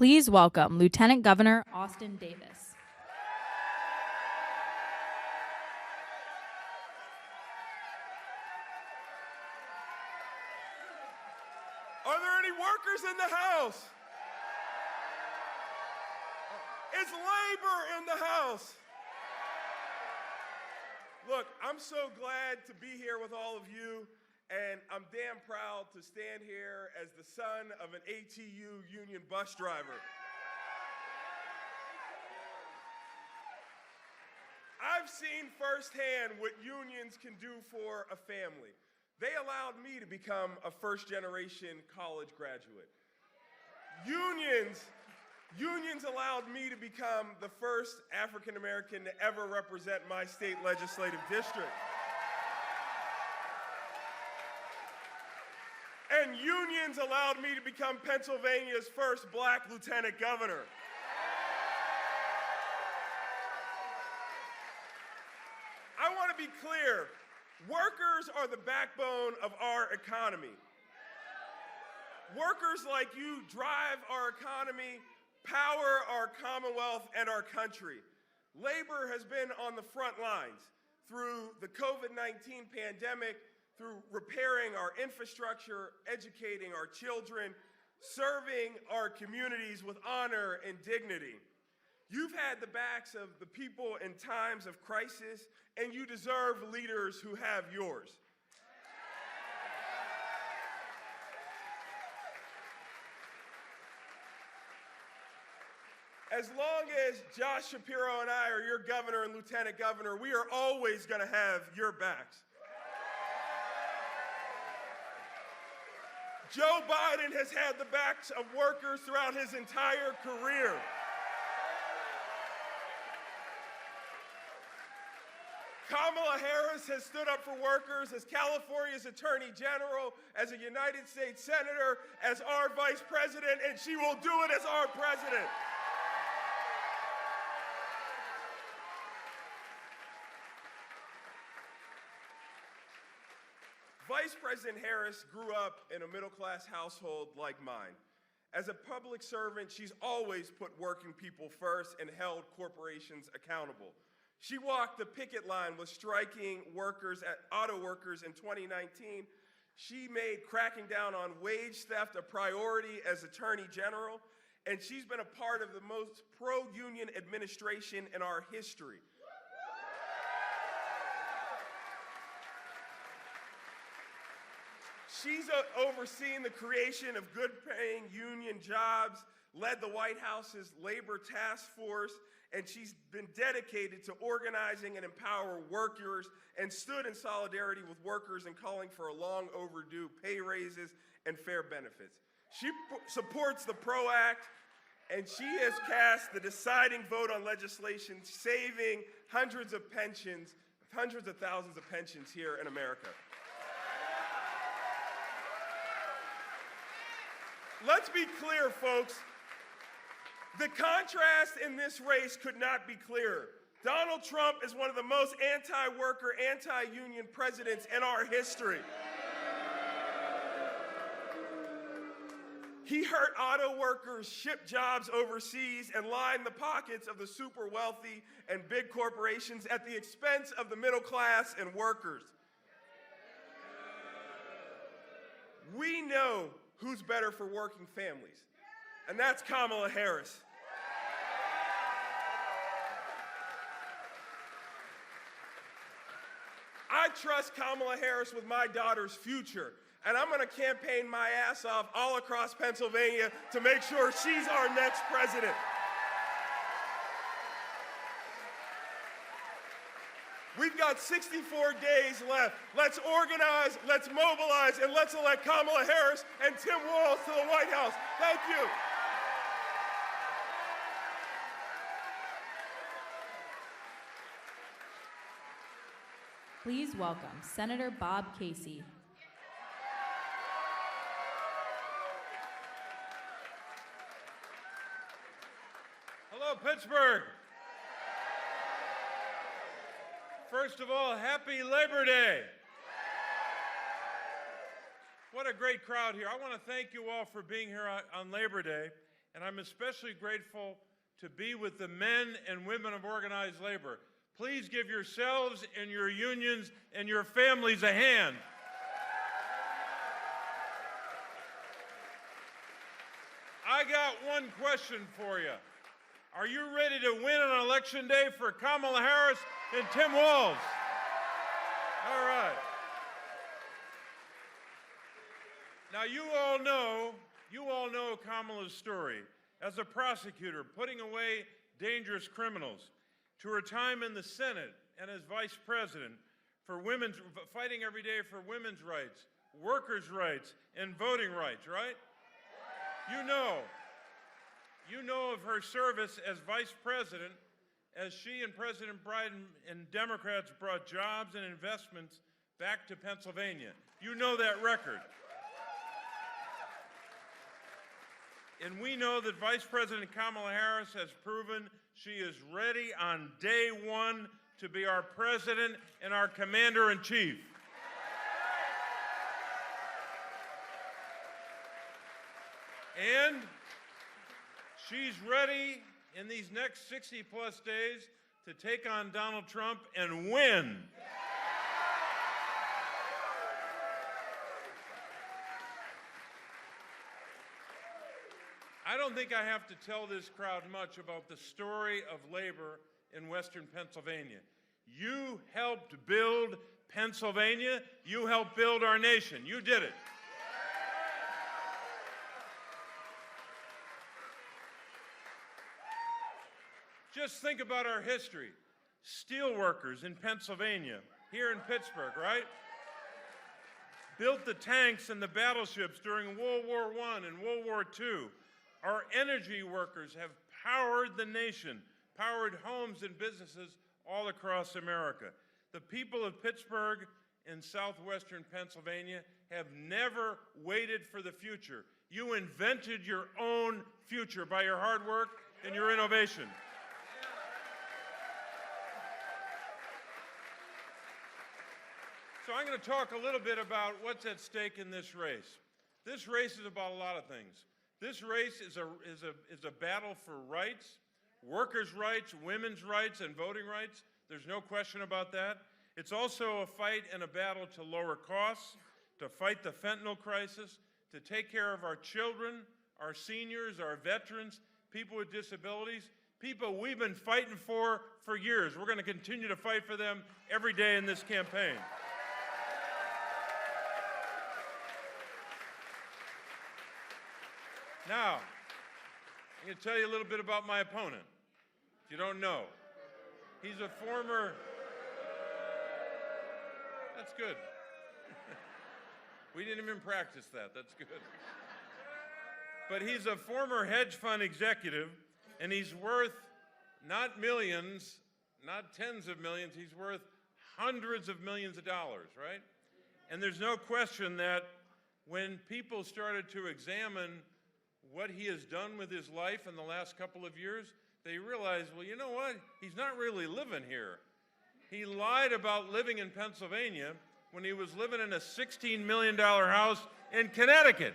Please welcome Lieutenant Governor Austin Davis. Are there any workers in the house? Is labor in the house? Look, I'm so glad to be here with all of you, and I'm damn proud to stand here as the son of an ATU union bus driver. I've seen firsthand what unions can do for a family. They allowed me to become a first-generation college graduate. Unions allowed me to become the first African-American to ever represent my state legislative district. And unions allowed me to become Pennsylvania's first black lieutenant governor. I want to be clear. Workers are the backbone of our economy. Workers like you drive our economy, power our Commonwealth and our country. Labor has been on the front lines through the COVID-19 pandemic, through repairing our infrastructure, educating our children, serving our communities with honor and dignity. You've had the backs of the people in times of crisis, and you deserve leaders who have yours. As long as Josh Shapiro and I are your governor and lieutenant governor, we are always going to have your backs. Joe Biden has had the backs of workers throughout his entire career. Kamala Harris has stood up for workers as California's Attorney General, as a United States Senator, as our Vice President, and she will do it as our President. Vice President Harris grew up in a middle-class household like mine. As a public servant, she's always put working people first and held corporations accountable. She walked the picket line with striking workers, auto workers in 2019. She made cracking down on wage theft a priority as Attorney General, and she's been a part of the most pro-union administration in our history. She's overseen the creation of good-paying union jobs, led the White House's labor task force, and she's been dedicated to organizing and empower workers and stood in solidarity with workers in calling for a long overdue pay raises and fair benefits. She supports the PRO Act, and she has cast the deciding vote on legislation saving hundreds of thousands of pensions here in America. Let's be clear, folks. The contrast in this race could not be clearer. Donald Trump is one of the most anti-worker, anti-union presidents in our history. He hurt auto workers, shipped jobs overseas, and lined the pockets of the super wealthy and big corporations at the expense of the middle class and workers. We know who's better for working families, and that's Kamala Harris. I trust Kamala Harris with my daughter's future, and I'm going to campaign my ass off all across Pennsylvania to make sure she's our next president. We've got 64 days left. Let's organize, let's mobilize, and let's elect Kamala Harris and Tim Walz to the White House. Thank you. Please welcome Senator Bob Casey. Hello, Pittsburgh. First of all, happy Labor Day. What a great crowd here. I want to thank you all for being here on Labor Day. And I'm especially grateful to be with the men and women of organized labor. Please give yourselves and your unions and your families a hand. I got one question for you. Are you ready to win on Election Day for Kamala Harris and Tim Walz? All right. Now you all know Kamala's story as a prosecutor putting away dangerous criminals, to her time in the Senate and as vice president for fighting every day for women's rights, workers' rights, and voting rights, right? You know of her service as vice president as she and President Biden and Democrats brought jobs and investments back to Pennsylvania. You know that record. And we know that Vice President Kamala Harris has proven she is ready on day one to be our president and our commander-in-chief. And she's ready in these next 60-plus days to take on Donald Trump and win. I don't think I have to tell this crowd much about the story of labor in Western Pennsylvania. You helped build Pennsylvania. You helped build our nation. You did it. Just think about our history. Steelworkers in Pennsylvania, here in Pittsburgh, right? Built the tanks and the battleships during World War I and World War II. Our energy workers have powered the nation, powered homes and businesses all across America. The people of Pittsburgh and southwestern Pennsylvania have never waited for the future. You invented your own future by your hard work and your innovation. So I'm going to talk a little bit about what's at stake in this race. This race is about a lot of things. This race is a battle for rights, workers' rights, women's rights, and voting rights. There's no question about that. It's also a fight and a battle to lower costs, to fight the fentanyl crisis, to take care of our children, our seniors, our veterans, people with disabilities, people we've been fighting for years. We're going to continue to fight for them every day in this campaign. Now, I'm going to tell you a little bit about my opponent, if you don't know. He's a former, that's good. We didn't even practice that, that's good. But he's a former hedge fund executive, and he's worth not millions, not tens of millions, he's worth hundreds of millions of dollars, right? And there's no question that when people started to examine what he has done with his life in the last couple of years, they realized, well, you know what? He's not really living here. He lied about living in Pennsylvania when he was living in a $16 million house in Connecticut.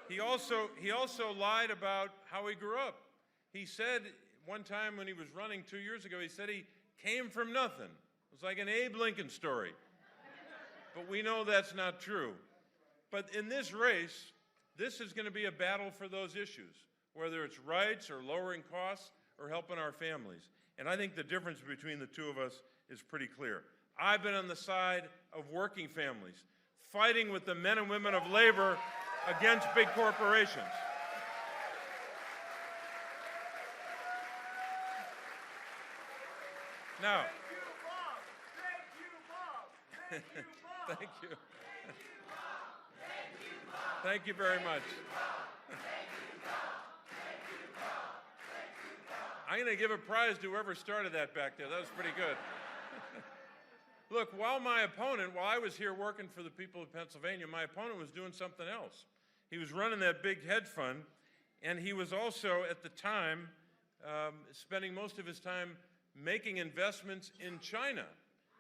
He also lied about how he grew up. He said one time when he was running 2 years ago, he said he came from nothing. It was like an Abe Lincoln story. But we know that's not true. But in this race, this is going to be a battle for those issues, whether it's rights or lowering costs or helping our families. And I think the difference between the two of us is pretty clear. I've been on the side of working families, fighting with the men and women of labor against big corporations. Now, thank you, Bob. Thank you. Thank you very much. I'm going to give a prize to whoever started that back there. That was pretty good. Look, while I was here working for the people of Pennsylvania, my opponent was doing something else. He was running that big hedge fund, and he was also, at the time, spending most of his time making investments in China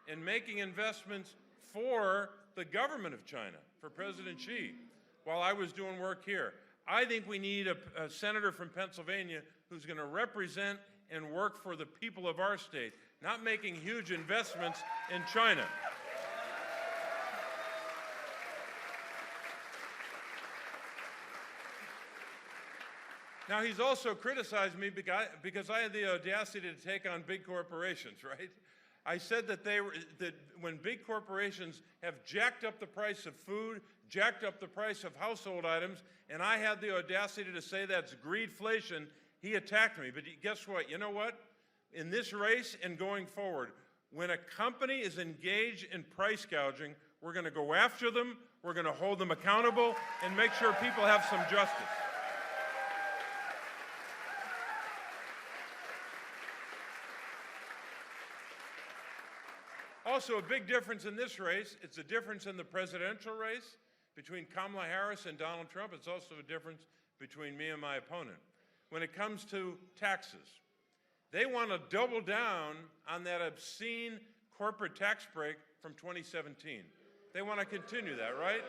and making investments for the government of China, for President Xi. while I was doing work here. I think we need a senator from Pennsylvania who's going to represent and work for the people of our state, not making huge investments in China. Now, he's also criticized me because I had the audacity to take on big corporations, right? I said that when big corporations have jacked up the price of food, jacked up the price of household items, and I had the audacity to say that's greedflation, he attacked me. But guess what? You know what? In this race and going forward, when a company is engaged in price gouging, we're going to go after them, we're going to hold them accountable, and make sure people have some justice. Also, a big difference in this race, it's a difference in the presidential race between Kamala Harris and Donald Trump. It's also a difference between me and my opponent. When it comes to taxes, they want to double down on that obscene corporate tax break from 2017. They want to continue that, right?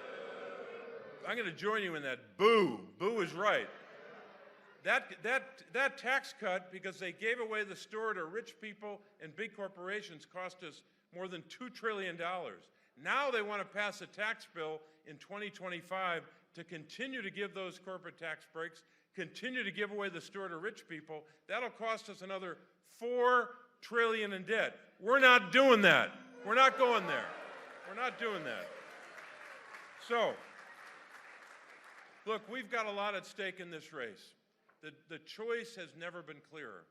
I'm going to join you in that. Boo. Boo is right. That tax cut, because they gave away the store to rich people and big corporations, cost us more than $2 trillion. Now they want to pass a tax bill in 2025 to continue to give those corporate tax breaks, continue to give away the store to rich people. That'll cost us another $4 trillion in debt. We're not doing that. We're not going there. We're not doing that. So, look, we've got a lot at stake in this race. The choice has never been clearer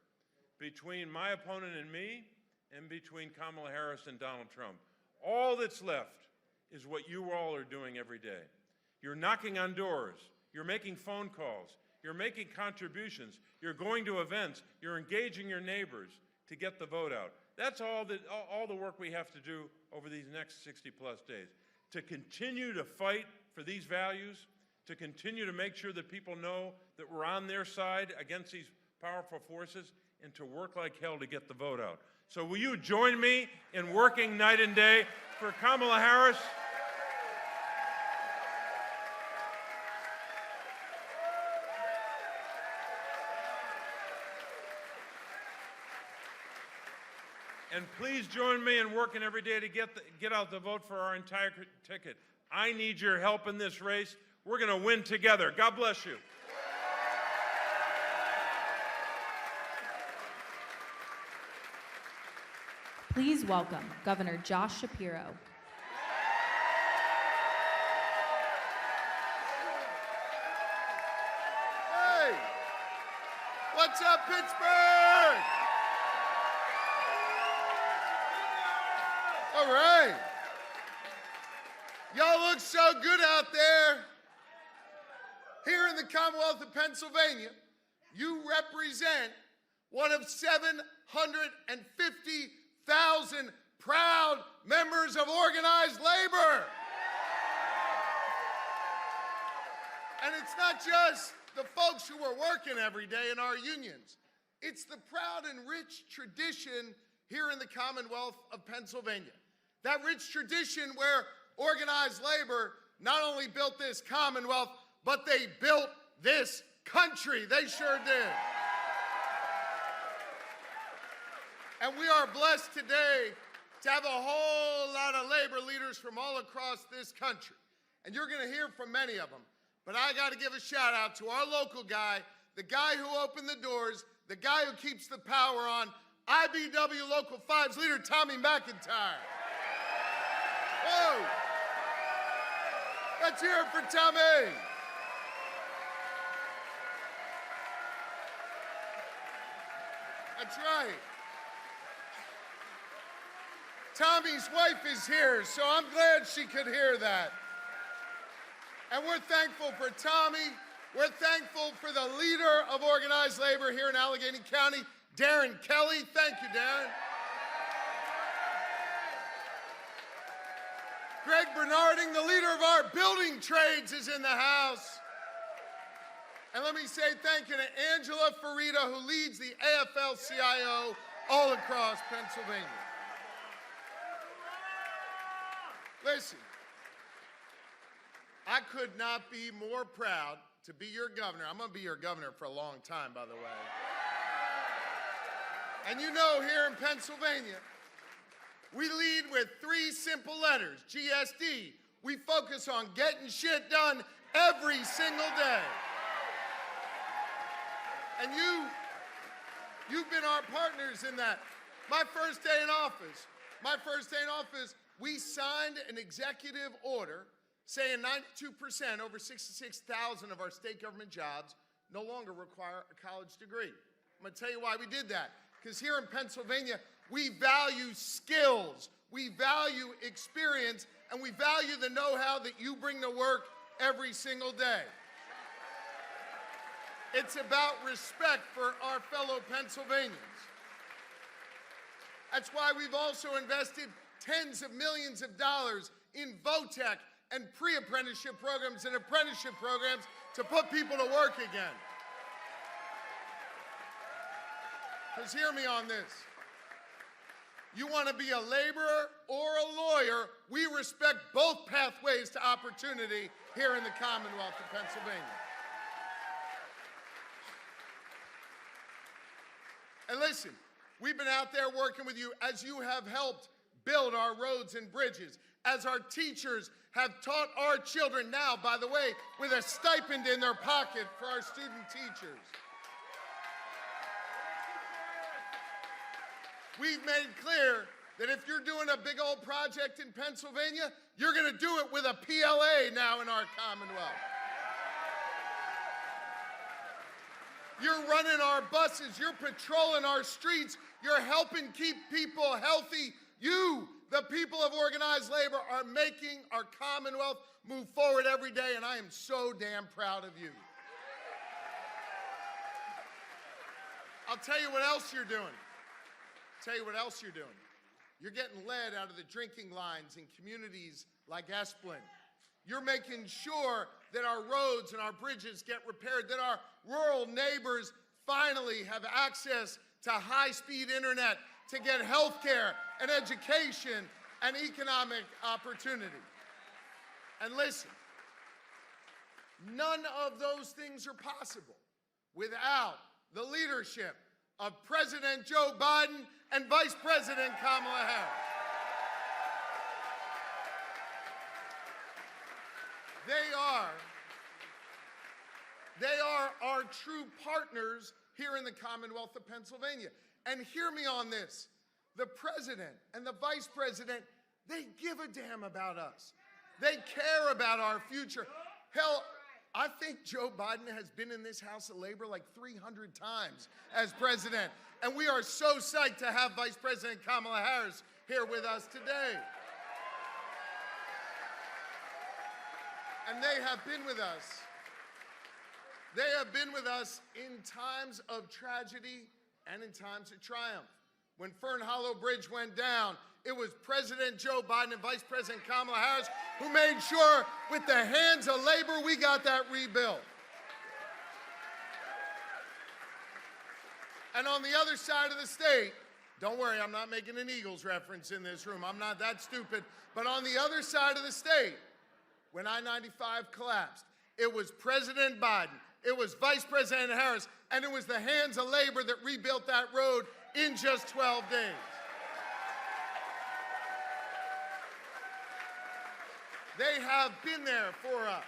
between my opponent and me, and between Kamala Harris and Donald Trump. All that's left is what you all are doing every day. You're knocking on doors. You're making phone calls. You're making contributions. You're going to events. You're engaging your neighbors to get the vote out. That's all the work we have to do over these next 60-plus days, to continue to fight for these values, to continue to make sure that people know that we're on their side against these powerful forces, and to work like hell to get the vote out. So will you join me in working night and day for Kamala Harris? And please join me in working every day to get out the vote for our entire ticket. I need your help in this race. We're going to win together. God bless you. Please welcome Governor Josh Shapiro. Hey, what's up, Pittsburgh? All right. Y'all look so good out there. Here in the Commonwealth of Pennsylvania, you represent one of 750,000 proud members of organized labor. And it's not just the folks who are working every day in our unions. It's the proud and rich tradition here in the Commonwealth of Pennsylvania. That rich tradition where organized labor not only built this Commonwealth, but they built this country. They sure did. And we are blessed today to have a whole lot of labor leaders from all across this country. And you're going to hear from many of them. But I got to give a shout out to our local guy, the guy who opened the doors, the guy who keeps the power on, IBW Local 5's leader, Tommy McIntyre. Whoa! Let's hear it for Tommy. That's right. Tommy's wife is here, so I'm glad she could hear that. And we're thankful for Tommy. We're thankful for the leader of organized labor here in Allegheny County, Darren Kelly. Thank you, Darren. Greg Bernarding, the leader of our building trades, is in the house. And let me say thank you to Angela Farida, who leads the AFL-CIO all across Pennsylvania. Listen, I could not be more proud to be your governor. I'm going to be your governor for a long time, by the way. And you know, here in Pennsylvania, we lead with 3 simple letters, GSD. We focus on getting shit done every single day. And you've been our partners in that. My first day in office, we signed an executive order saying 92%, over 66,000 of our state government jobs no longer require a college degree. I'm going to tell you why we did that. Because here in Pennsylvania, we value skills, we value experience, and we value the know-how that you bring to work every single day. It's about respect for our fellow Pennsylvanians. That's why we've also invested tens of millions of dollars in VOTEC and pre-apprenticeship programs and apprenticeship programs to put people to work again. Because hear me on this. You want to be a laborer or a lawyer, we respect both pathways to opportunity here in the Commonwealth of Pennsylvania. And listen, we've been out there working with you as you have helped build our roads and bridges, as our teachers have taught our children now, by the way, with a stipend in their pocket for our student teachers. We've made clear that if you're doing a big old project in Pennsylvania, you're going to do it with a PLA now in our Commonwealth. You're running our buses, you're patrolling our streets, you're helping keep people healthy. You, the people of organized labor, are making our Commonwealth move forward every day, and I am so damn proud of you. I'll tell you what else you're doing. You're getting lead out of the drinking lines in communities like Esplin. You're making sure that our roads and our bridges get repaired, that our rural neighbors finally have access to high-speed internet to get health care and education and economic opportunity. And listen, none of those things are possible without the leadership of President Joe Biden and Vice President Kamala Harris. They are our true partners here in the Commonwealth of Pennsylvania. And hear me on this. The president and the vice president, they give a damn about us. They care about our future. Hell, I think Joe Biden has been in this House of Labor like 300 times as president. And we are so psyched to have Vice President Kamala Harris here with us today. And they have been with us. They have been with us in times of tragedy and in times of triumph. When Fern Hollow Bridge went down, it was President Joe Biden and Vice President Kamala Harris who made sure with the hands of labor we got that rebuilt. And on the other side of the state, don't worry, I'm not making an Eagles reference in this room. I'm not that stupid. But on the other side of the state, when I-95 collapsed, it was President Biden, it was Vice President Harris, and it was the hands of labor that rebuilt that road in just 12 days. They have been there for us.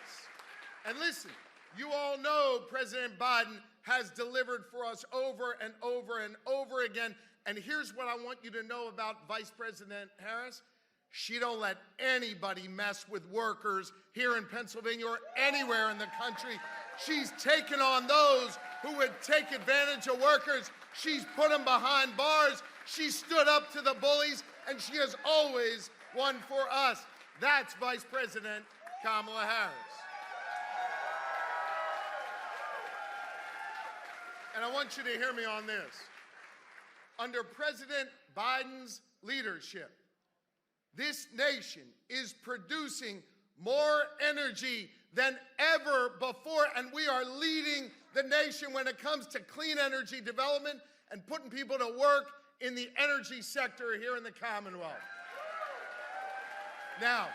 And listen, you all know President Biden has delivered for us over and over and over again. And here's what I want you to know about Vice President Harris. She don't let anybody mess with workers here in Pennsylvania or anywhere in the country. She's taken on those who would take advantage of workers. She's put them behind bars. She stood up to the bullies, and she has always won for us. That's Vice President Kamala Harris. And I want you to hear me on this. Under President Biden's leadership, this nation is producing more energy than ever before, and we are leading the nation when it comes to clean energy development and putting people to work in the energy sector here in the Commonwealth. Now,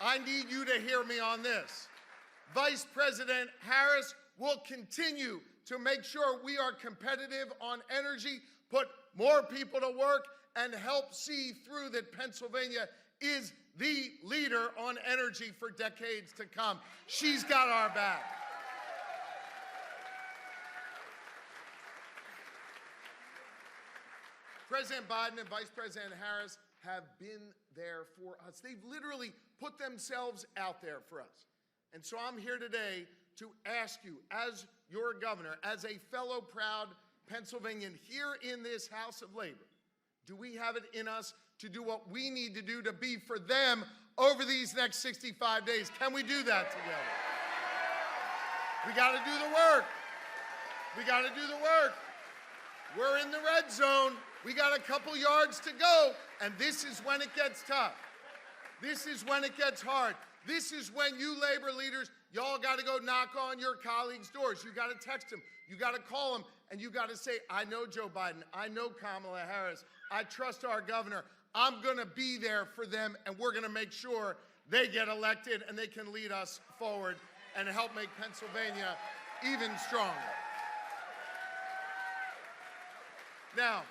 I need you to hear me on this. Vice President Harris will continue to make sure we are competitive on energy, put more people to work, and help see through that Pennsylvania is the leader on energy for decades to come. She's got our back. President Biden and Vice President Harris have been there for us. They've literally put themselves out there for us. And so I'm here today to ask you, as your governor, as a fellow proud Pennsylvanian here in this House of Labor, do we have it in us to do what we need to do to be for them over these next 65 days? Can we do that together? We got to do the work. We got to do the work. We're in the red zone. We got a couple yards to go, and this is when it gets tough. This is when it gets hard. This is when you labor leaders, y'all got to go knock on your colleagues' doors. You got to text them. You got to call them, and you got to say, I know Joe Biden. I know Kamala Harris. I trust our governor. I'm going to be there for them, and we're going to make sure they get elected and they can lead us forward and help make Pennsylvania even stronger. Now,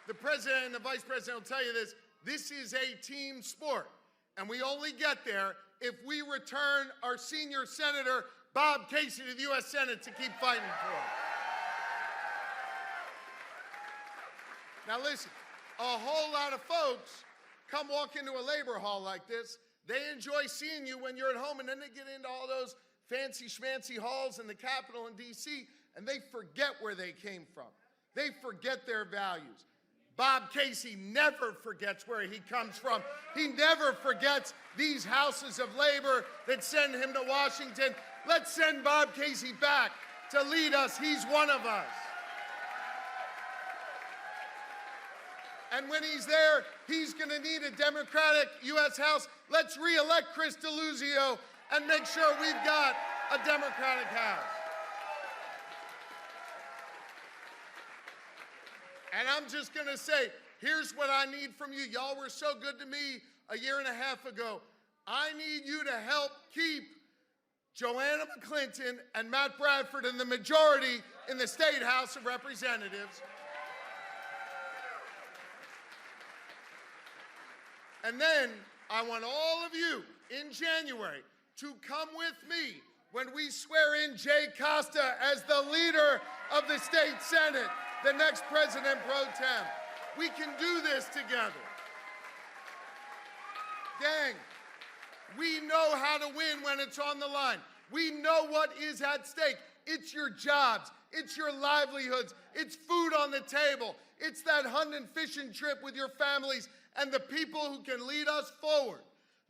the president and the vice president will tell you this. This is a team sport, and we only get there if we return our senior senator, Bob Casey, to the U.S. Senate to keep fighting for it. Now listen, a whole lot of folks come walk into a labor hall like this. They enjoy seeing you when you're at home, and then they get into all those fancy schmancy halls in the Capitol in D.C., and they forget where they came from. They forget their values. Bob Casey never forgets where he comes from. He never forgets these houses of labor that send him to Washington. Let's send Bob Casey back to lead us. He's one of us. And when he's there, he's going to need a Democratic U.S. House. Let's re-elect Chris Deluzio and make sure we've got a Democratic House. And I'm just going to say, here's what I need from you. Y'all were so good to me a year and a half ago. I need you to help keep Joanna McClinton and Matt Bradford in the majority in the State House of Representatives. And then I want all of you in January to come with me when we swear in Jay Costa as the leader of the state Senate, the next president pro tem. We can do this together. Gang, we know how to win when it's on the line. We know what is at stake. It's your jobs. It's your livelihoods. It's food on the table. It's that hunt and fishing trip with your families and the people who can lead us forward.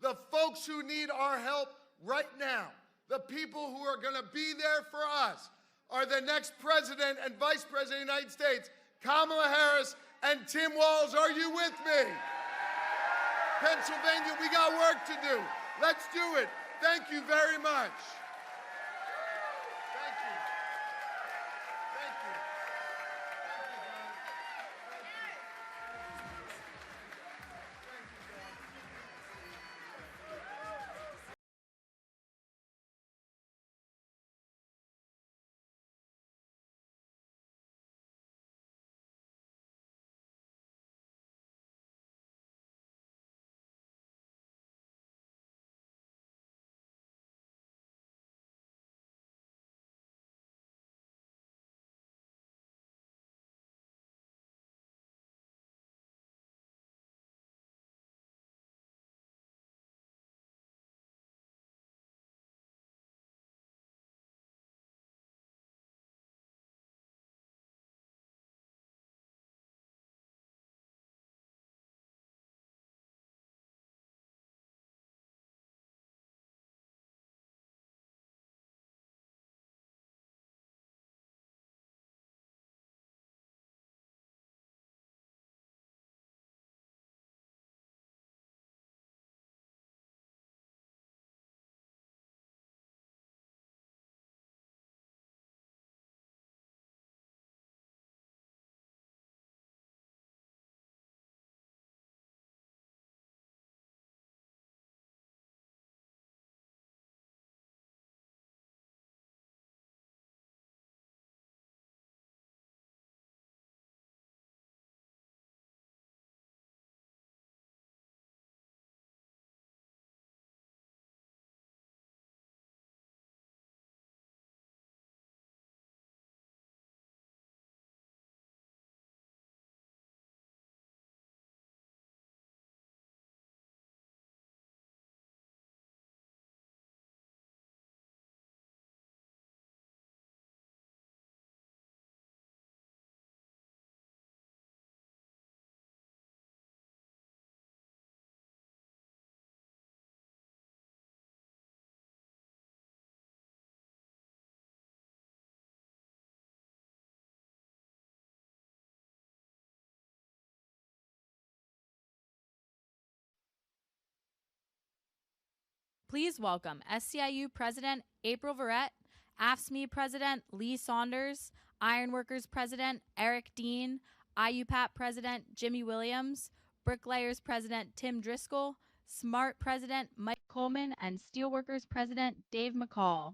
The folks who need our help right now, the people who are going to be there for us, are the next president and vice president of the United States, Kamala Harris and Tim Walz. Are you with me? Pennsylvania, we got work to do. Let's do it. Thank you very much. Please welcome SCIU President April Verrett, AFSCME President Lee Saunders, Ironworkers President Eric Dean, IUPAT President Jimmy Williams, Bricklayers President Tim Driscoll, SMART President Mike Coleman, and Steelworkers President Dave McCall.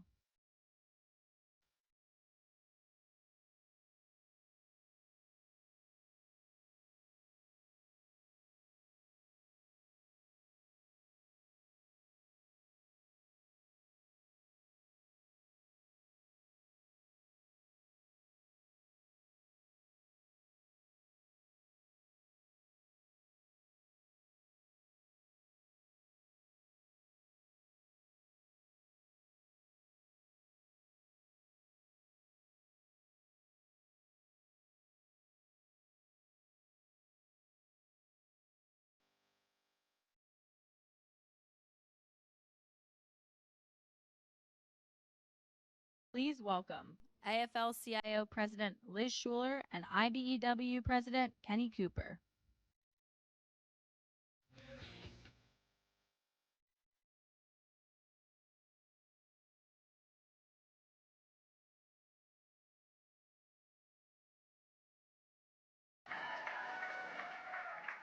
Please welcome AFL-CIO President Liz Schuler and IBEW President Kenny Cooper.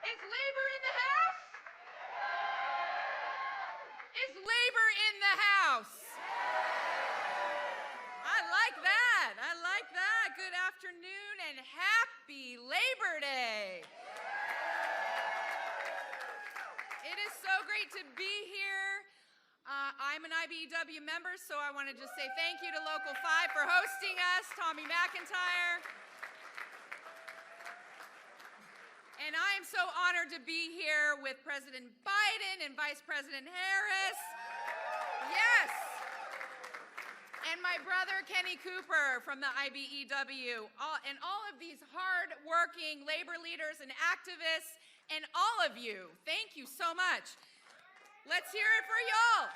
Is labor in the house? Is labor in the house? I like that. I like that. Good afternoon and happy Labor Day. It is so great to be here. I'm an IBEW member, so I want to just say thank you to Local 5 for hosting us, Tommy McIntyre. And I am so honored to be here with President Biden and Vice President Harris. Yes. And my brother, Kenny Cooper from the IBEW. And all of these hard-working labor leaders and activists, and all of you. Thank you so much. Let's hear it for y'all.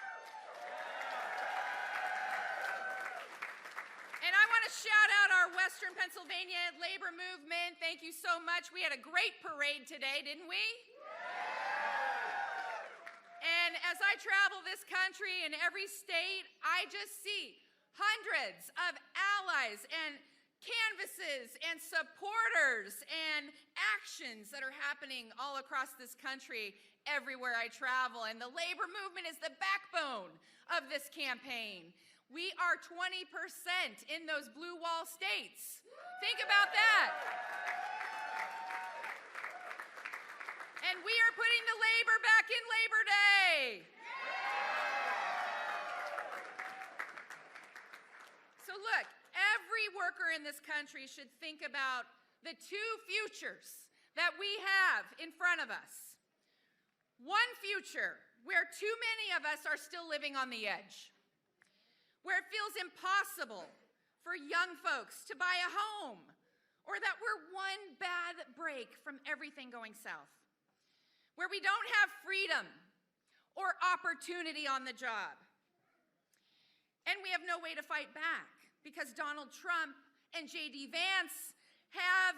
And I want to shout out our Western Pennsylvania labor movement. Thank you so much. We had a great parade today, didn't we? And as I travel this country in every state, I just see hundreds of allies and canvases and supporters and actions that are happening all across this country everywhere I travel. And the labor movement is the backbone of this campaign. We are 20% in those blue wall states. Think about that. And we are putting the labor back in Labor Day. So look, every worker in this country should think about the two futures that we have in front of us. One future where too many of us are still living on the edge, where it feels impossible for young folks to buy a home, or that we're one bad break from everything going south, where we don't have freedom or opportunity on the job, and we have no way to fight back because Donald Trump and J.D. Vance have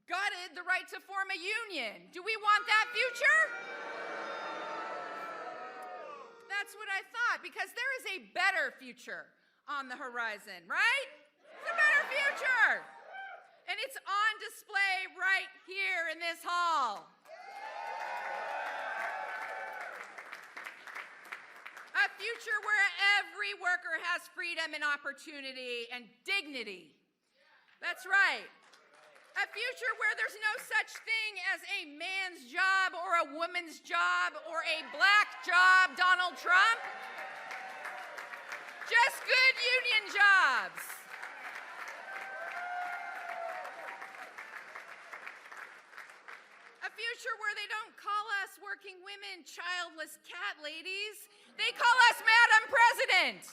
gutted the right to form a union. Do we want that future? That's what I thought, because there is a better future on the horizon, right? It's a better future. And it's on display right here in this hall. A future where every worker has freedom and opportunity and dignity. That's right. A future where there's no such thing as a man's job or a woman's job or a black job, Donald Trump. Just good union jobs. A future where they don't call us working women childless cat ladies. They call us Madam President.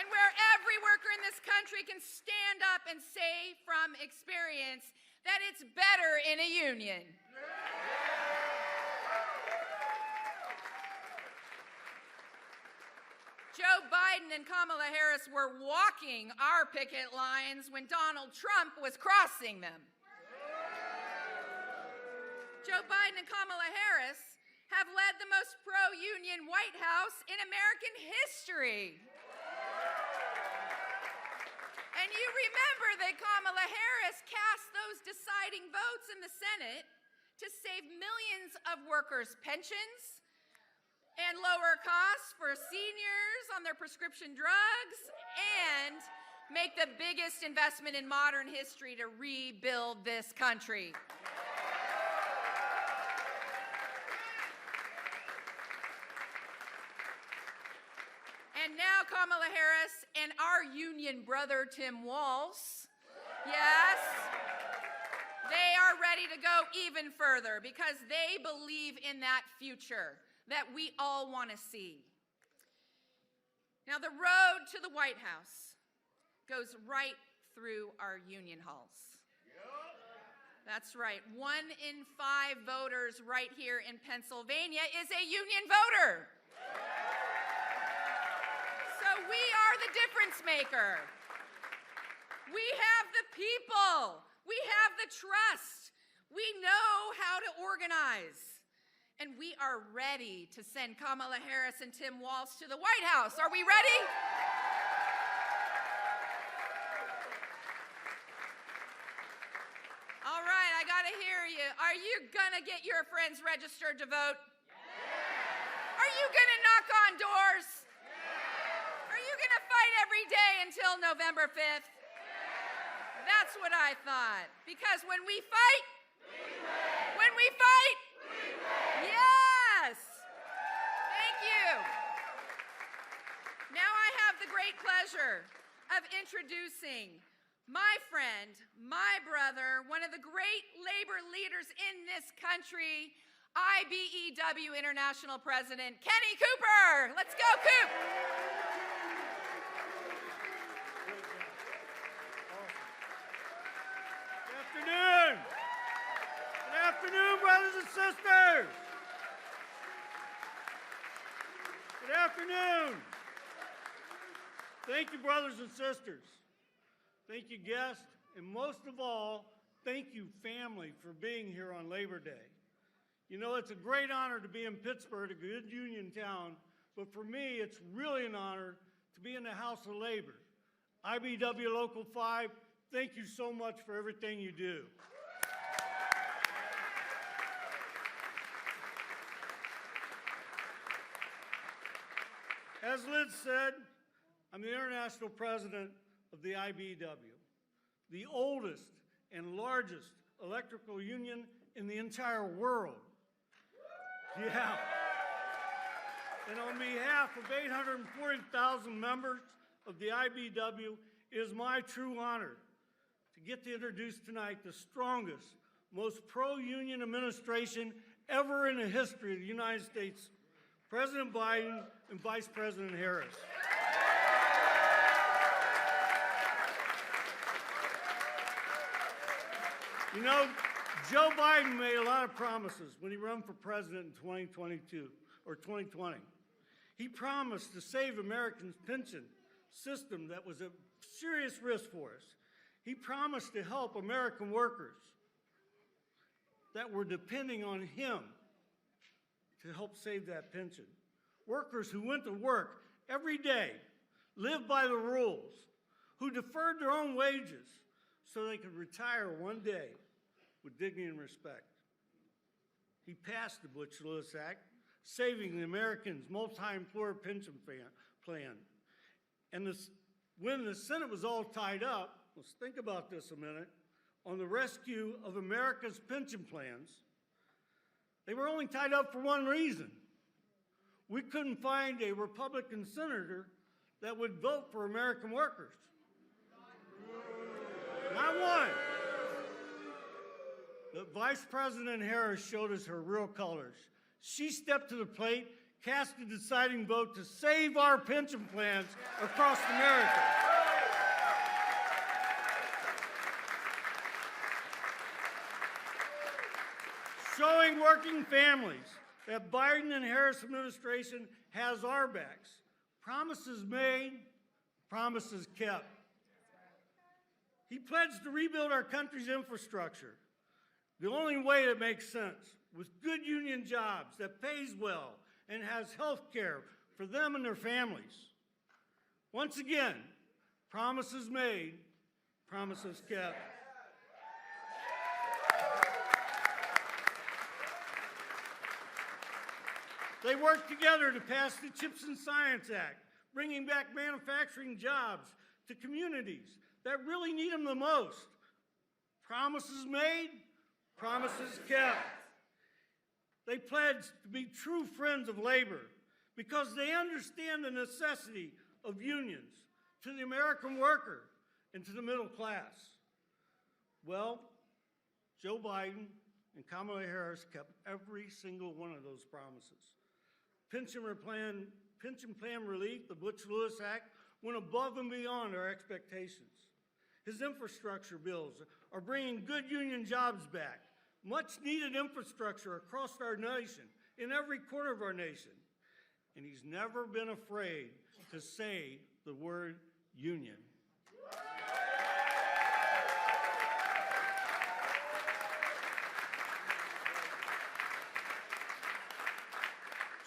And where every worker in this country can stand up and say from experience that it's better in a union. Joe Biden and Kamala Harris were walking our picket lines when Donald Trump was crossing them. Joe Biden and Kamala Harris have led the most pro-union White House in American history. And you remember that Kamala Harris cast those deciding votes in the Senate to save millions of workers' pensions and lower costs for seniors on their prescription drugs and make the biggest investment in modern history to rebuild this country. And now Kamala Harris and our union brother, Tim Walz, yes, they are ready to go even further because they believe in that future that we all want to see. Now, the road to the White House goes right through our union halls. That's right. 1 in 5 voters right here in Pennsylvania is a union voter. So we are the difference maker. We have the people. We have the trust. We know how to organize. And we are ready to send Kamala Harris and Tim Walz to the White House. Are we ready? All right, I got to hear you. Are you going to get your friends registered to vote? Yeah. Are you going to knock on doors? Yeah. Are you going to fight every day until November 5th? Yeah. That's what I thought. Because when we fight, when we fight, yes! Thank you. Now I have the great pleasure of introducing my friend, my brother, one of the great labor leaders in this country, IBEW International President, Kenny Cooper. Let's go, Coop. Good afternoon. Good afternoon, brothers and sisters. Good afternoon. Thank you, brothers and sisters. Thank you, guests. And most of all, thank you, family, for being here on Labor Day. You know, it's a great honor to be in Pittsburgh, a good union town, but for me, it's really an honor to be in the House of Labor. IBEW Local 5, thank you so much for everything you do. As Liz said, I'm the international president of the IBEW, the oldest and largest electrical union in the entire world. Yeah. And on behalf of 840,000 members of the IBEW, it is my true honor to get to introduce tonight the strongest, most pro-union administration ever in the history of the United States, President Biden and Vice President Harris. You know, Joe Biden made a lot of promises when he ran for president in 2022 or 2020. He promised to save Americans' pension system that was a serious risk for us. He promised to help American workers that were depending on him to help save that pension. Workers who went to work every day, lived by the rules, who deferred their own wages so they could retire one day with dignity and respect. He passed the Butch-Lewis Act, saving the Americans' multi-employer pension plan. And when the Senate was all tied up, let's think about this a minute, on the rescue of America's pension plans, they were only tied up for one reason. We couldn't find a Republican senator that would vote for American workers. Not one. But Vice President Harris showed us her real colors. She stepped to the plate, cast a deciding vote to save our pension plans across America. Showing working families that Biden and Harris administration has our backs. Promises made, promises kept. He pledged to rebuild our country's infrastructure. The only way that makes sense, with good union jobs that pays well and has health care for them and their families. Once again, promises made, promises kept. They worked together to pass the CHIPS and Science Act, bringing back manufacturing jobs to communities that really need them the most. Promises made, promises kept. They pledged to be true friends of labor because they understand the necessity of unions to the American worker and to the middle class. Well, Joe Biden and Kamala Harris kept every single one of those promises. Pension plan relief, the Butch-Lewis Act, went above and beyond our expectations. His infrastructure bills are bringing good union jobs back, much needed infrastructure across our nation, in every corner of our nation. And he's never been afraid to say the word union.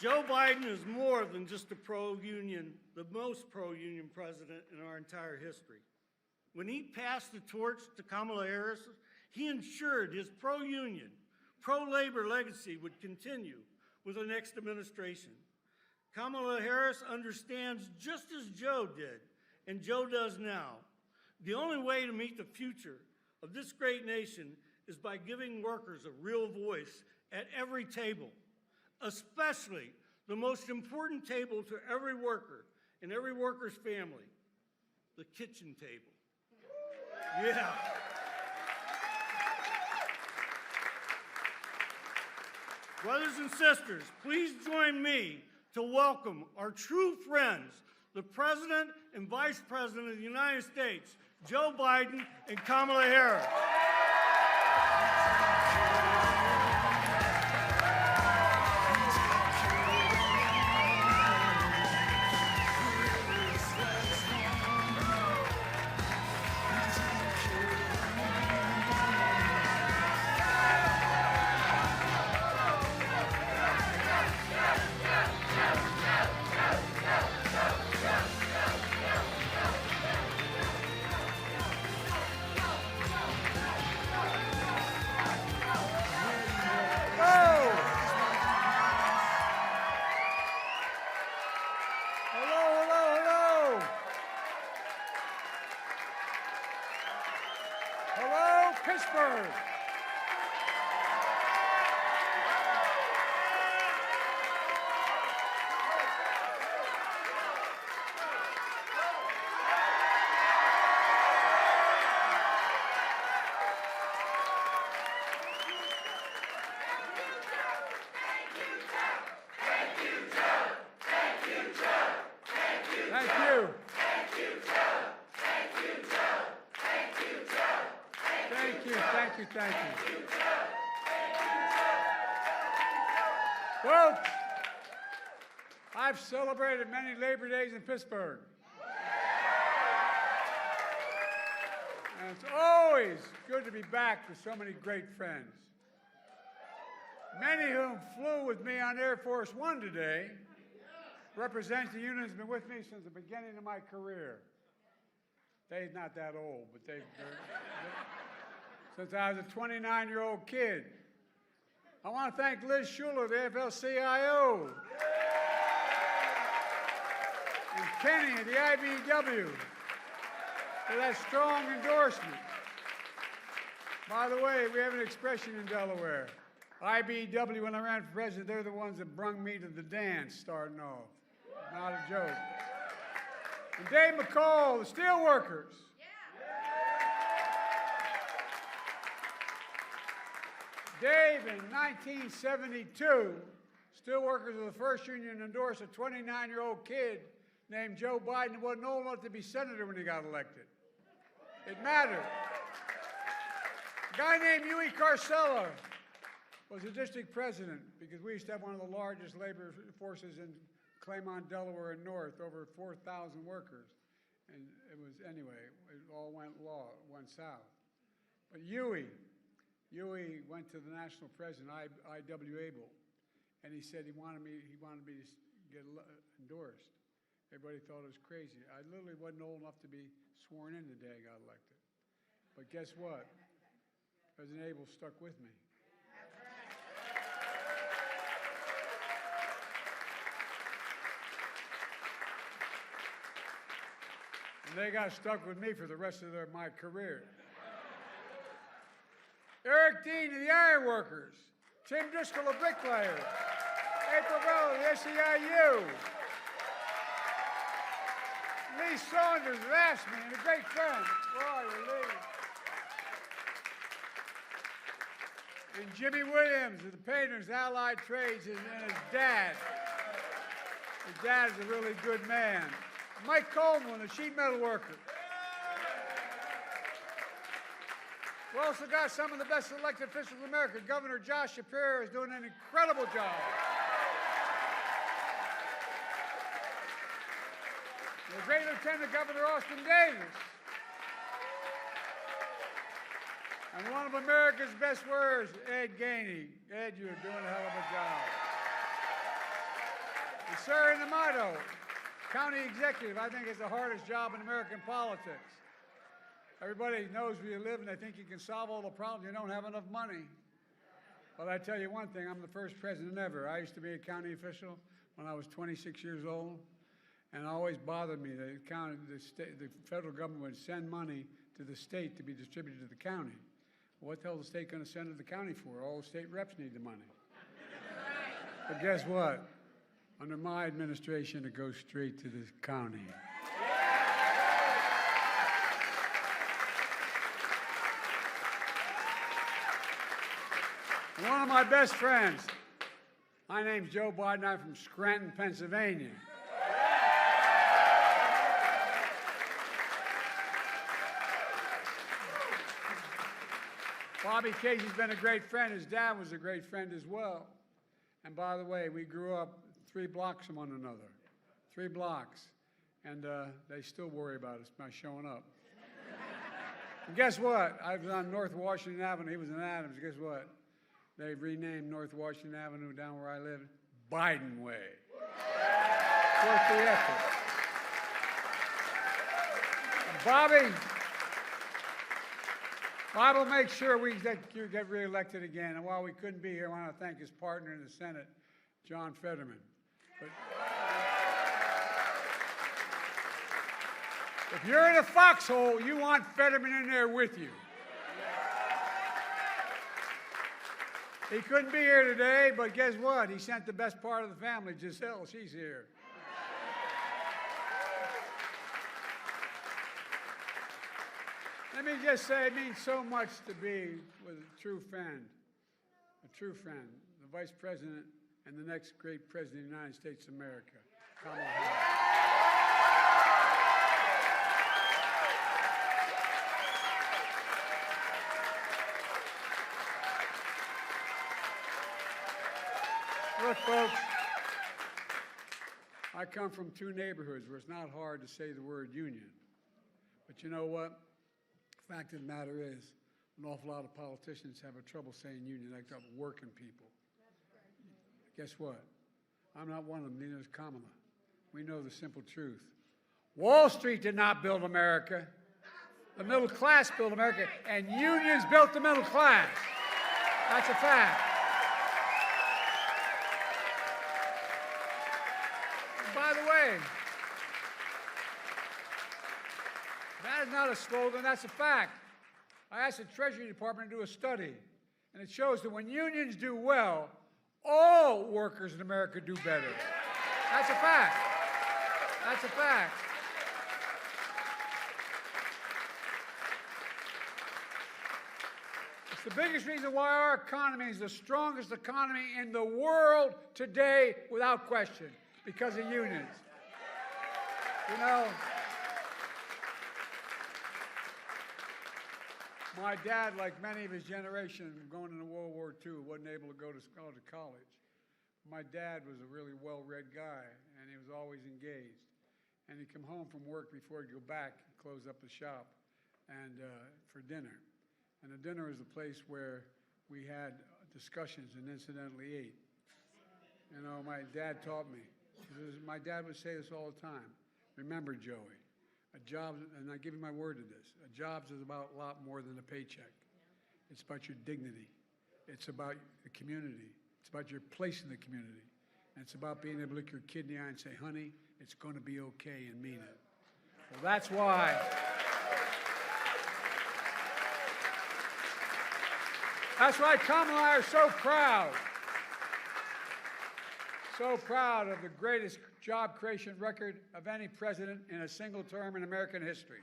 Joe Biden is more than just a pro-union, the most pro-union president in our entire history. When he passed the torch to Kamala Harris, he ensured his pro-union, pro-labor legacy would continue with the next administration. Kamala Harris understands, just as Joe did, and Joe does now, the only way to meet the future of this great nation is by giving workers a real voice at every table, especially the most important table to every worker and every worker's family, the kitchen table. Yeah. Brothers and sisters, please join me to welcome our true friends, the President and Vice President of the United States, Joe Biden and Kamala Harris. Pittsburgh. Thank you. Thank you. Folks, I've celebrated many Labor Days in Pittsburgh. And it's always good to be back with so many great friends. Many of whom flew with me on Air Force One today represent the union that's been with me since the beginning of my career. They're not that old, but they're since I was a 29-year-old kid. I want to thank Liz Schuler, the AFL-CIO, and Kenny at the IBEW for that strong endorsement. By the way, we have an expression in Delaware. IBEW, when I ran for president, they're the ones that brung me to the dance starting off. Not a joke. And Dave McCall, the steelworkers. Dave, in 1972, steelworkers were the first union to endorse a 29-year-old kid named Joe Biden who wasn't old enough to be senator when he got elected. It mattered. A guy named Huey Carcella was the district president because we used to have one of the largest labor forces in Claymont, Delaware, and North, over 4,000 workers. And it was, anyway, it all went south. But Huey Huey went to the national president, I.W. Abel, and he said he wanted me to get endorsed. Everybody thought it was crazy. I literally wasn't old enough to be sworn in the day I got elected. But guess what? President Abel stuck with me. And they got stuck with me for the rest of my career. Eric Dean of the Iron Workers, Tim Driscoll, the bricklayer, April Bell of the SEIU, Lee Saunders of AFSCME, and a great friend, Roy Lee. And Jimmy Williams of the Painters Allied Trades and his dad. His dad is a really good man. Mike Coleman, a sheet metal worker. We also got some of the best elected officials in America. Governor Josh Shapiro is doing an incredible job. The great Lieutenant Governor Austin Davis. And one of America's best words, Ed Gainey. Ed, you're doing a hell of a job. And Sarah Namato, county executive, I think is the hardest job in American politics. Everybody knows where you live and they think you can solve all the problems. You don't have enough money. But I tell you one thing, I'm the first president ever. I used to be a county official when I was 26 years old. And it always bothered me that the federal government would send money to the state to be distributed to the county. What the hell is the state going to send it to the county for? All the state reps need the money. But guess what? Under my administration, it goes straight to the county. One of my best friends, my name's Joe Biden. I'm from Scranton, Pennsylvania. Bobby Casey's been a great friend. His dad was a great friend as well. And by the way, we grew up 3 blocks from one another. 3 blocks. And they still worry about us by showing up. And guess what? I was on North Washington Avenue. He was in Adams. Guess what? They renamed North Washington Avenue down where I live, Biden Way. Worth the effort. Bob will make sure you get reelected again. And while we couldn't be here, I want to thank his partner in the Senate, John Fetterman. But if you're in a foxhole, you want Fetterman in there with you. He couldn't be here today, but guess what? He sent the best part of the family, Giselle. She's here. Let me just say, it means so much to be with a true friend, the Vice President and the next great President of the United States of America, Kamala Harris. Look, folks, I come from 2 neighborhoods where it's not hard to say the word union. But you know what? The fact of the matter is, an awful lot of politicians have trouble saying union. They got working people. Guess what? I'm not one of them, neither is Kamala. We know the simple truth. Wall Street did not build America. The middle class built America, and unions built the middle class. That's a fact. By the way, that is not a slogan, that's a fact. I asked the Treasury Department to do a study, and it shows that when unions do well, all workers in America do better. That's a fact. That's a fact. It's the biggest reason why our economy is the strongest economy in the world today, without question. Because of unions. You know, my dad, like many of his generation, going into World War II, wasn't able to go to college. My dad was a really well-read guy, and he was always engaged. And he'd come home from work before he'd go back and close up the shop and for dinner. And the dinner was a place where we had discussions and incidentally ate. You know, my dad taught me. My dad would say this all the time. Remember, Joey, a job, and I give you my word to this, a job is about a lot more than a paycheck. It's about your dignity. It's about the community. It's about your place in the community. And it's about being able to look your kid in the eye and say, honey, it's going to be okay, and mean it. Well, that's why. That's why Kamala and I are so proud. So proud of the greatest job creation record of any president in a single term in American history.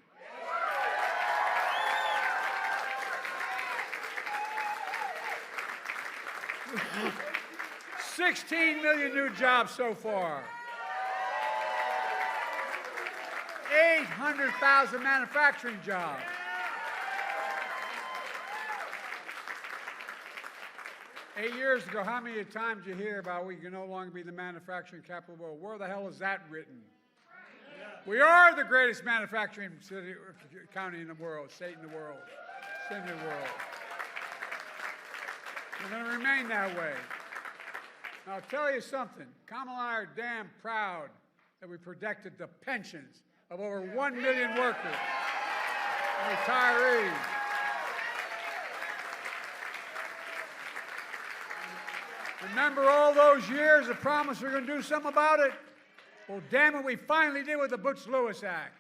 $16 million new jobs so far. 800,000 manufacturing jobs. Eight years ago, how many times you hear about we can no longer be the manufacturing capital of the world? Where the hell is that written? We are the greatest manufacturing city, county in the world, state in the world, city in the world. We're going to remain that way. Now, I'll tell you something. Kamala and I are damn proud that we protected the pensions of over 1 million workers and retirees. Remember all those years of promise we're going to do something about it? Well, damn it, we finally did with the Butch-Lewis Act.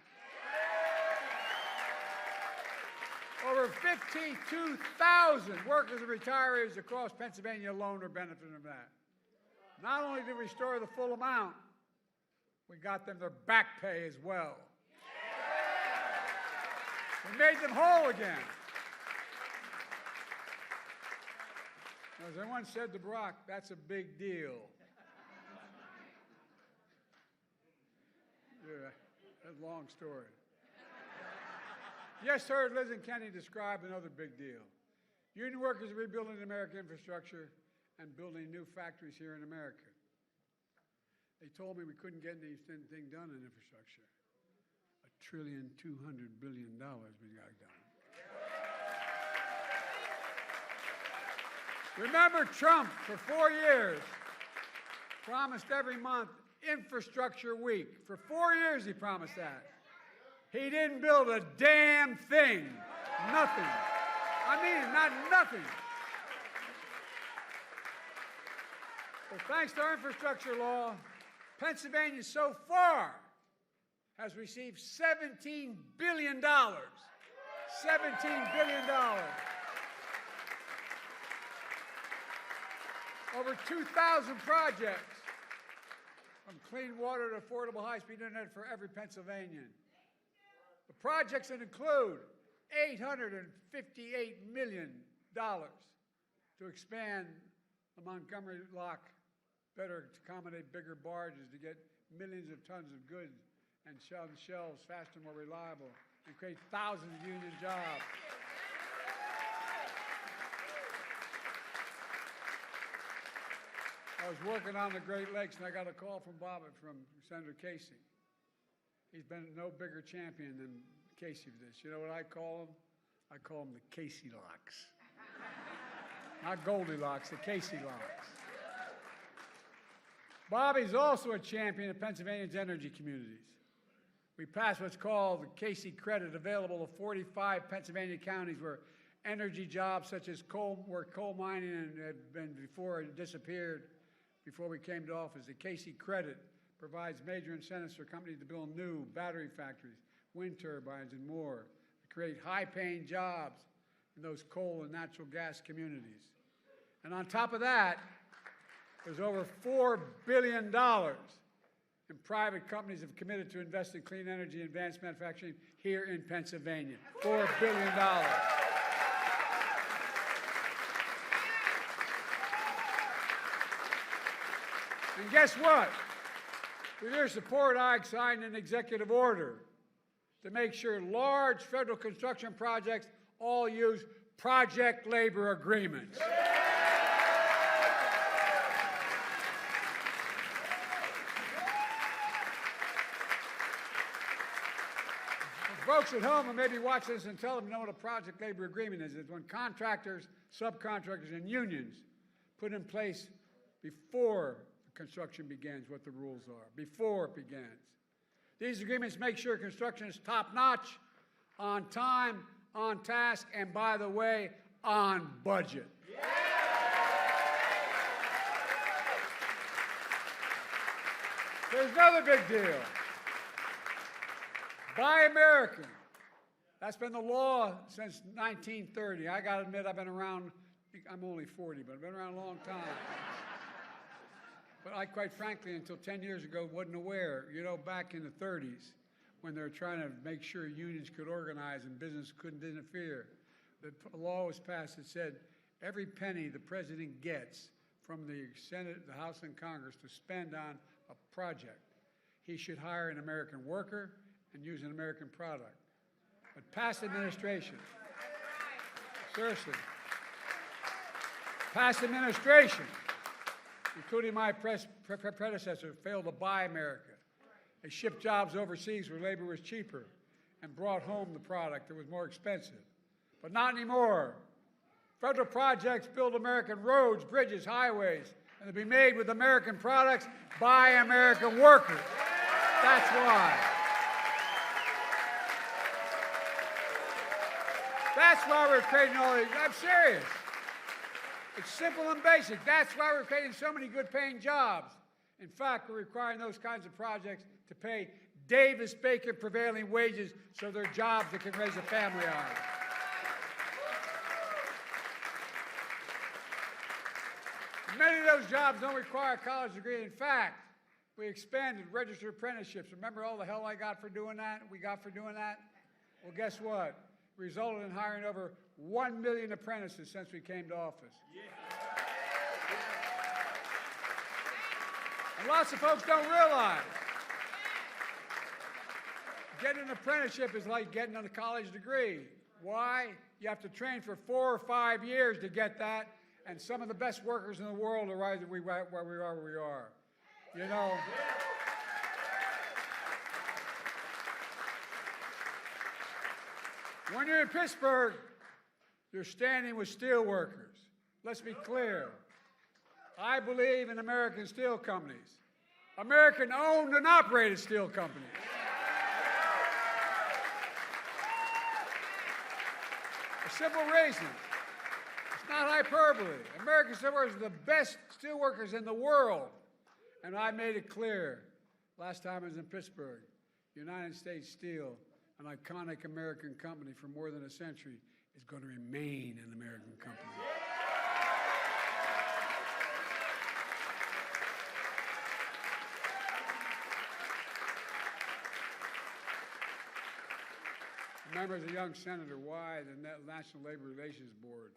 Over 52,000 workers and retirees across Pennsylvania alone are benefiting from that. Not only did we restore the full amount, we got them their back pay as well. We made them whole again. As I once said to Barack, that's a big deal. Yeah, that's a long story. Just heard Liz and Kenny describe another big deal. Union workers are rebuilding American infrastructure and building new factories here in America. They told me we couldn't get anything done in infrastructure. $1.2 trillion we got done. Remember Trump, for 4 years, promised every month Infrastructure Week. For 4 years he promised that. He didn't build a damn thing. Nothing. I mean, not nothing. Well, thanks to our infrastructure law, Pennsylvania so far has received $17 billion. $17 billion. Over 2,000 projects, from clean water to affordable high-speed internet for every Pennsylvanian. The projects that include $858 million to expand the Montgomery Lock better to accommodate bigger barges, to get millions of tons of goods and shelves faster and more reliable, and create thousands of union jobs. I was working on the Great Lakes, and I got a call from Senator Casey. He's been no bigger champion than Casey for this. You know what I call him? I call him the Casey Locks. Not Goldilocks, the Casey Locks. Bobby's also a champion of Pennsylvania's energy communities. We passed what's called the Casey Credit, available to 45 Pennsylvania counties where energy jobs such as coal mining had been before it disappeared before we came to office. The Casey Credit provides major incentives for companies to build new battery factories, wind turbines, and more to create high-paying jobs in those coal and natural gas communities. And on top of that, there's over $4 billion in private companies have committed to invest in clean energy and advanced manufacturing here in Pennsylvania. $4 billion. And guess what? With your support, I signed an executive order to make sure large federal construction projects all use project labor agreements. Folks at home who may be watching this and tell them know what a project labor agreement is. It's when contractors subcontractors, and unions put in place before construction begins what the rules are, before it begins. These agreements make sure construction is top-notch, on time, on task, and by the way, on budget. There's another big deal. Buy American. That's been the law since 1930. I got to admit, I've been around, I'm only 40, but I've been around a long time. But I, quite frankly, until 10 years ago, wasn't aware. You know, back in the 30s, when they were trying to make sure unions could organize and business couldn't interfere, the law was passed that said every penny the president gets from the Senate, the House, and Congress to spend on a project, he should hire an American worker and use an American product. But past administration, seriously, past administration, including my predecessor, failed to buy America. They shipped jobs overseas where labor was cheaper and brought home the product that was more expensive. But not anymore. Federal projects build American roads, bridges, highways, and they'll be made with American products by American workers. That's why. That's why we're creating all these. I'm serious. It's simple and basic. That's why we're creating so many good-paying jobs. In fact, we're requiring those kinds of projects to pay Davis-Bacon prevailing wages so they're jobs that can raise a family on. Many of those jobs don't require a college degree. In fact, we expanded registered apprenticeships. Remember all the hell I got for doing that? We got for doing that? Well, guess what? It resulted in hiring over 1 million apprentices since we came to office. And lots of folks don't realize getting an apprenticeship is like getting a college degree. Why? You have to train for 4 or 5 years to get that, and some of the best workers in the world are right where we are. You know. When you're in Pittsburgh, you're standing with steel workers. Let's be clear. I believe in American steel companies. American-owned and operated steel companies. A simple reason. It's not hyperbole. American steel workers are the best steel workers in the world. And I made it clear last time I was in Pittsburgh, United States Steel, an iconic American company for more than a century, is going to remain an American company. I remember as a young senator why the National Labor Relations Board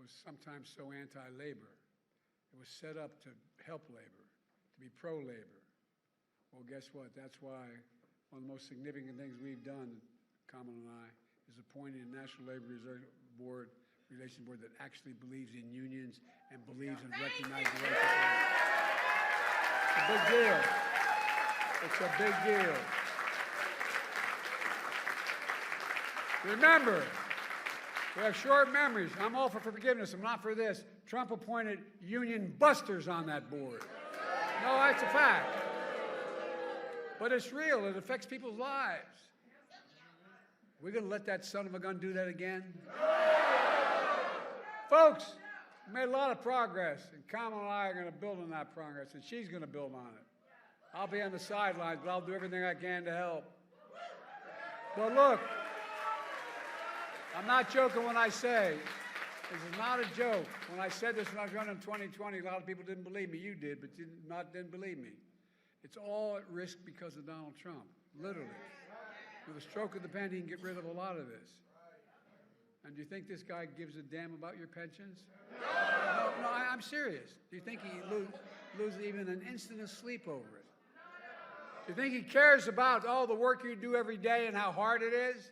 was sometimes so anti-labor. It was set up to help labor, to be pro-labor. Well, guess what? That's why one of the most significant things we've done, Kamala and I, is appointing a National Labor Relations Board that actually believes in unions and believes in recognizing the rights of labor. It's a big deal. It's a big deal. Remember, we have short memories. I'm all for forgiveness. I'm not for this. Trump appointed union busters on that board. No, that's a fact. But it's real. It affects people's lives. We're going to let that son of a gun do that again? Folks, we made a lot of progress, and Kamala and I are going to build on that progress, and she's going to build on it. I'll be on the sidelines, but I'll do everything I can to help. But look, I'm not joking when I say, this is not a joke. When I said this when I was running in 2020, a lot of people didn't believe me. You did, but didn't believe me. It's all at risk because of Donald Trump, literally. With a stroke of the pen, he can get rid of a lot of this. And do you think this guy gives a damn about your pensions? No, I'm serious. Do you think he loses even an instant of sleep over it? Do you think he cares about all the work you do every day and how hard it is?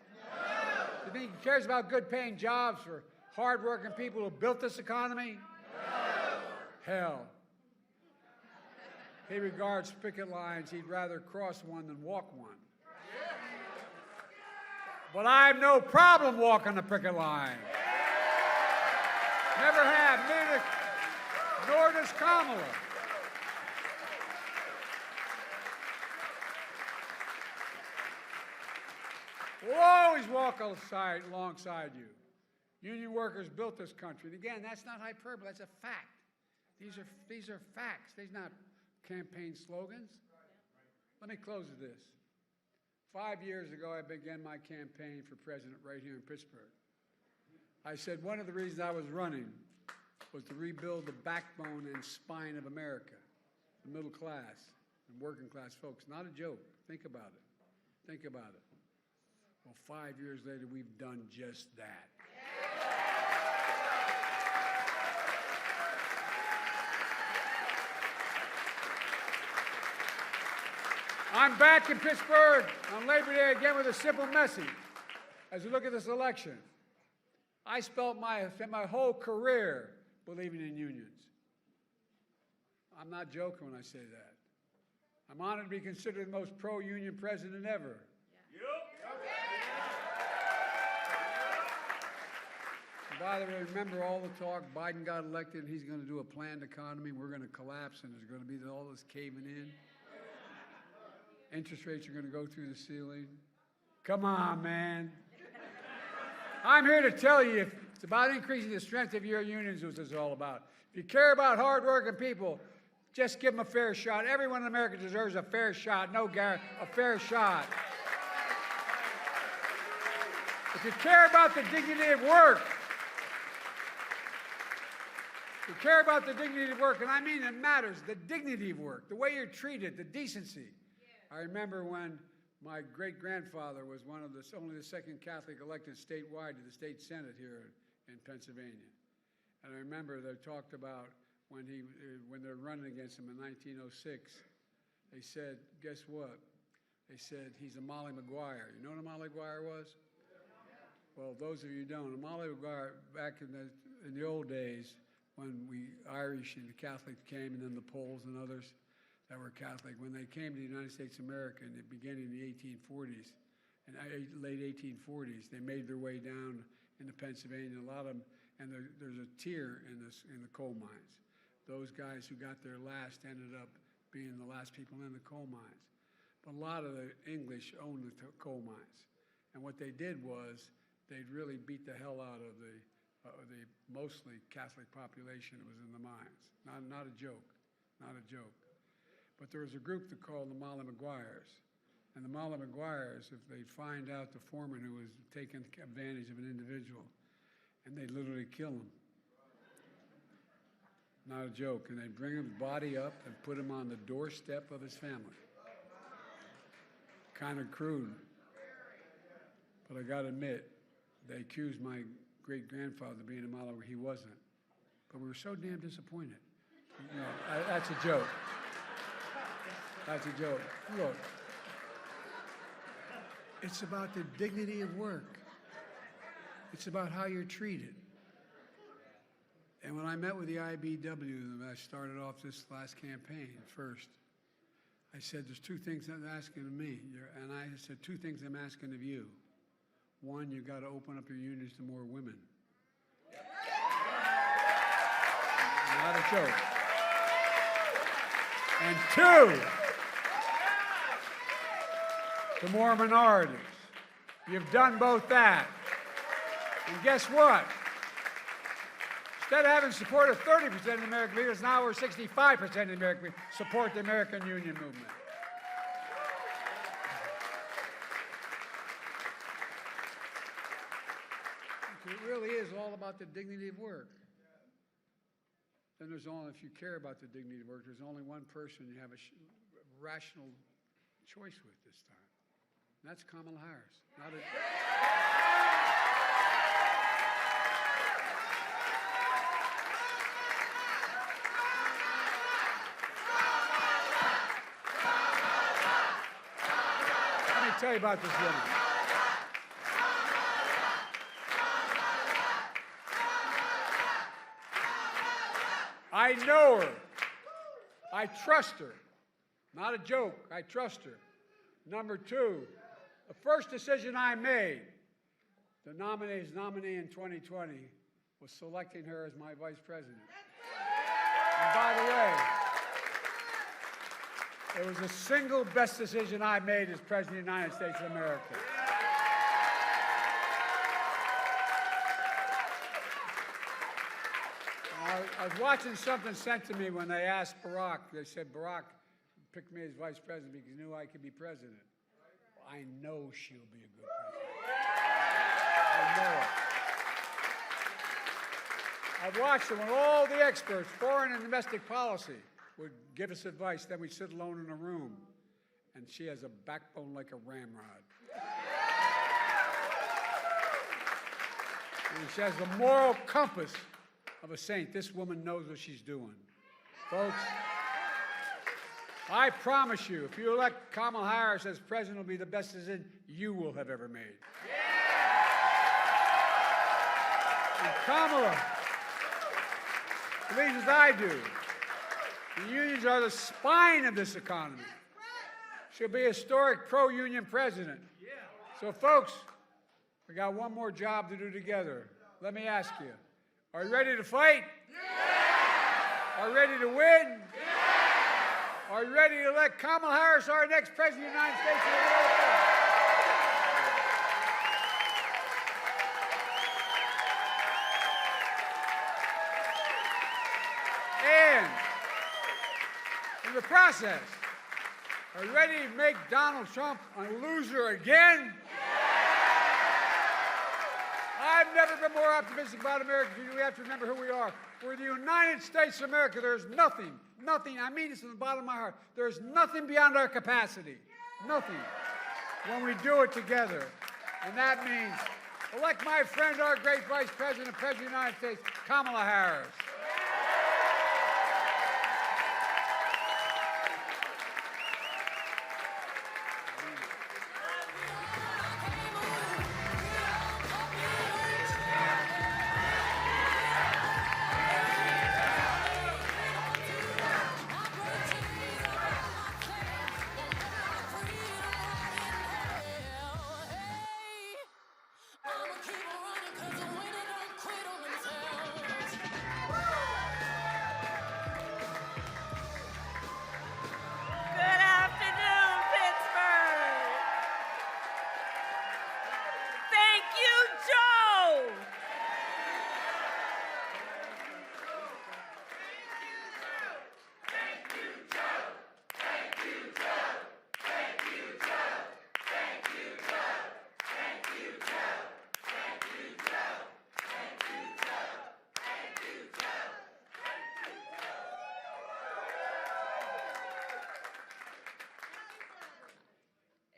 Do you think he cares about good-paying jobs for hard-working people who built this economy? Hell. He regards picket lines. He'd rather cross one than walk one. But I have no problem walking the picket line. Never have. Neither, nor does Kamala. We'll always walk alongside you. Union workers built this country. And again, that's not hyperbole, that's a fact. These are facts. These are not campaign slogans. Let me close with this. 5 years ago, I began my campaign for president right here in Pittsburgh. I said one of the reasons I was running was to rebuild the backbone and spine of America, the middle class and working class folks. Not a joke. Think about it. Think about it. Well, 5 years later, we've done just that. I'm back in Pittsburgh on Labor Day again with a simple message. As we look at this election, I spent my whole career believing in unions. I'm not joking when I say that. I'm honored to be considered the most pro-union president ever. By the way, remember all the talk, Biden got elected and he's going to do a planned economy, we're going to collapse and there's going to be all this caving in. Interest rates are going to go through the ceiling. Come on, man. I'm here to tell you, it's about increasing the strength of your unions, is what it's all about. If you care about hardworking people, just give them a fair shot. Everyone in America deserves a fair shot. A fair shot. If you care about the dignity of work, you care about the dignity of work, and I mean it matters, the dignity of work, the way you're treated, the decency. I remember when my great-grandfather was only the second Catholic elected statewide to the state Senate here in Pennsylvania. And I remember they talked about when they're running against him in 1906, they said, guess what? They said, he's a Molly Maguire. You know what a Molly Maguire was? Well, those of you who don't, a Molly Maguire, back in the old days, when we Irish and the Catholics came, and then the Poles and others that were Catholic, when they came to the United States of America in the beginning of the 1840s, and late 1840s, they made their way down into Pennsylvania. A lot of them, and there's a tier in the coal mines. Those guys who got there last ended up being the last people in the coal mines. But a lot of the English owned the coal mines, and what they did was they'd really beat the hell out of the mostly Catholic population that was in the mines. Not a joke, not a joke. But there was a group that called the Molly Maguires. And the Molly Maguires, if they'd find out the foreman who was taking advantage of an individual, and they'd literally kill him. Not a joke. And they'd bring his body up and put him on the doorstep of his family. Kind of crude. But I got to admit, they accused my great-grandfather of being a Molly. He wasn't. But we were so damn disappointed. You know, that's a joke. That's a joke. Look, it's about the dignity of work. It's about how you're treated. And when I met with the IBW, when I started off this last campaign first, I said, there's two things I'm asking of me. And I said, two things I'm asking of you. One, you've got to open up your unions to more women. Not a joke. And two, to more minorities. You've done both that. And guess what? Instead of having support of 30% of the American leaders, now we're 65% of the American leaders support the American union movement. It really is all about the dignity of work. Then there's only, if you care about the dignity of work, there's only one person you have a rational choice with this time. And that's Kamala Harris. Not a, let me tell you about this woman. I know her. I trust her. Not a joke. I trust her. Number two, the first decision I made to nominate his nominee in 2020 was selecting her as my vice president. And by the way, it was the single best decision I made as President of the United States of America. I was watching something sent to me when they asked Barack. They said, Barack picked me as vice president because he knew I could be president. Well, I know she'll be a good president. I know it. I've watched it when all the experts, foreign and domestic policy, would give us advice. Then we'd sit alone in a room, and she has a backbone like a ramrod. And she has the moral compass of a saint. This woman knows what she's doing. Folks, I promise you, if you elect Kamala Harris as president, it'll be the best decision you will have ever made. And Kamala believes as I do. The unions are the spine of this economy. She'll be a historic pro-union president. So, folks, we got one more job to do together. Let me ask you, are you ready to fight? Are you ready to win? Are you ready to elect Kamala Harris our next president of the United States of America? And in the process, are you ready to make Donald Trump a loser again? I've never been more optimistic about America. We have to remember who we are. We're the United States of America. There's nothing, I mean this from the bottom of my heart, there's nothing beyond our capacity. Nothing. When we do it together. And that means elect my friend, our great Vice President, President of the United States, Kamala Harris.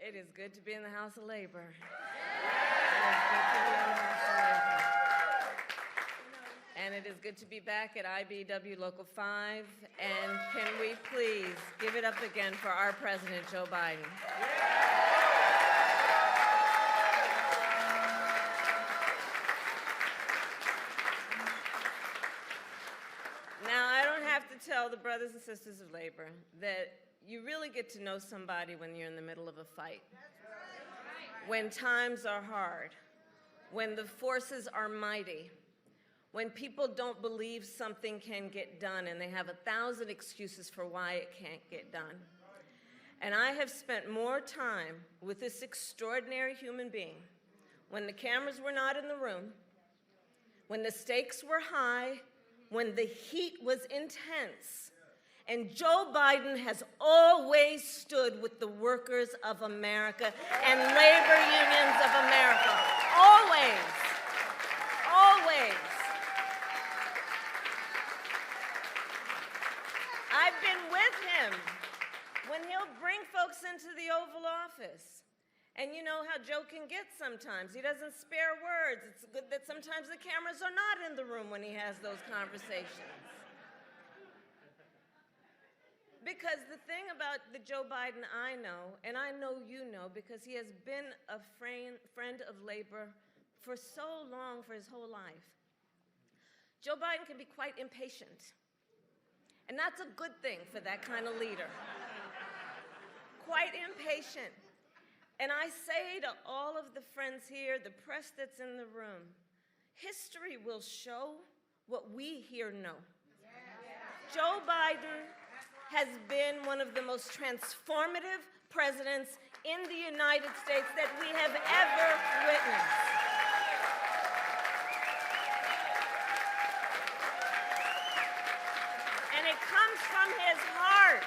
It is good to be in the House of Labor. It is good to be in the House of Labor. And it is good to be back at IBEW Local 5. And can we please give it up again for our President, Joe Biden? Now, I don't have to tell the brothers and sisters of labor that you really get to know somebody when you're in the middle of a fight. When times are hard, when the forces are mighty, when people don't believe something can get done and they have 1,000 excuses for why it can't get done. And I have spent more time with this extraordinary human being when the cameras were not in the room, when the stakes were high, when the heat was intense. And Joe Biden has always stood with the workers of America and labor unions of America. Always. Always. I've been with him when he'll bring folks into the Oval Office. And you know how Joe can get sometimes. He doesn't spare words. It's good that sometimes the cameras are not in the room when he has those conversations. Because the thing about the Joe Biden I know, and I know you know, because he has been a friend of labor for so long, for his whole life, Joe Biden can be quite impatient. And that's a good thing for that kind of leader. Quite impatient. And I say to all of the friends here, the press that's in the room, history will show what we here know. Joe Biden has been one of the most transformative presidents in the United States that we have ever witnessed. And it comes from his heart.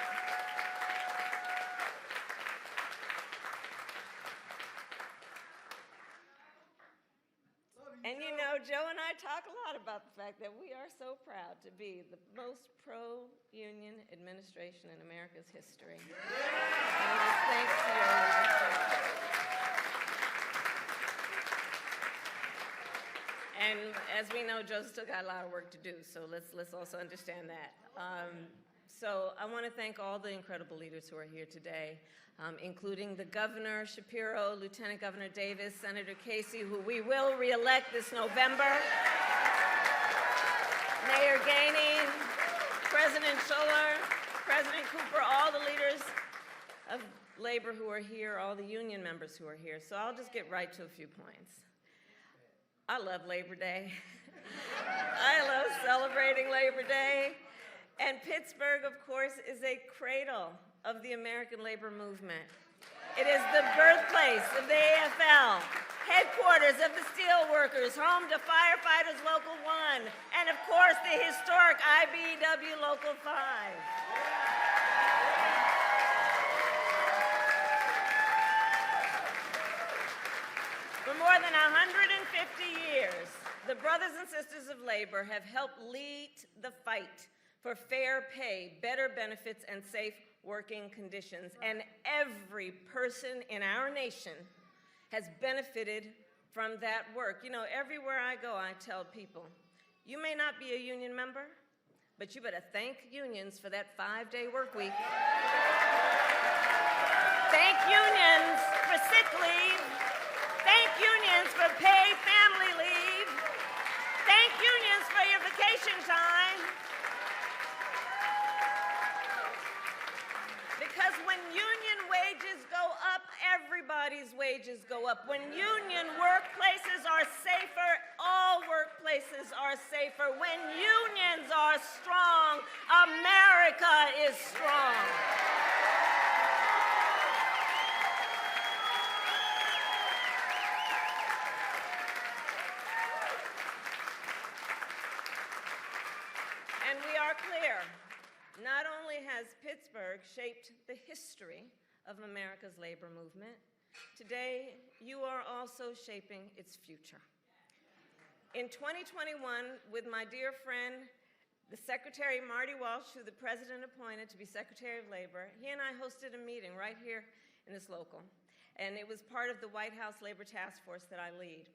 And you know, Joe and I talk a lot about the fact that we are so proud to be the most pro-union administration in America's history. And it is thanks to your leadership. And as we know, Joe's still got a lot of work to do, so let's also understand that. So I want to thank all the incredible leaders who are here today, including the Governor Shapiro, Lieutenant Governor Davis, Senator Casey, who we will re-elect this November, Mayor Gainey, President Schuller, President Cooper, all the leaders of labor who are here, all the union members who are here. So I'll just get right to a few points. I love Labor Day. I love celebrating Labor Day. And Pittsburgh, of course, is a cradle of the American labor movement. It is the birthplace of the AFL, headquarters of the Steelworkers, home to Firefighters Local 1, and of course the historic IBEW Local 5. For more than 150 years, the brothers and sisters of labor have helped lead the fight for fair pay, better benefits, and safe working conditions. And every person in our nation has benefited from that work. You know, everywhere I go, I tell people, you may not be a union member, but you better thank unions for that 5-day work week. Thank unions for sick leave. Thank unions for paid family leave. Thank unions for your vacation time. Because when union wages go up, everybody's wages go up. When union workplaces are safer, all workplaces are safer. When unions are strong, America is strong. And we are clear. Not only has Pittsburgh shaped the history of America's labor movement, today you are also shaping its future. In 2021, with my dear friend, the Secretary Marty Walsh, who the President appointed to be Secretary of Labor, he and I hosted a meeting right here in this local, and it was part of the White House Labor Task Force that I lead.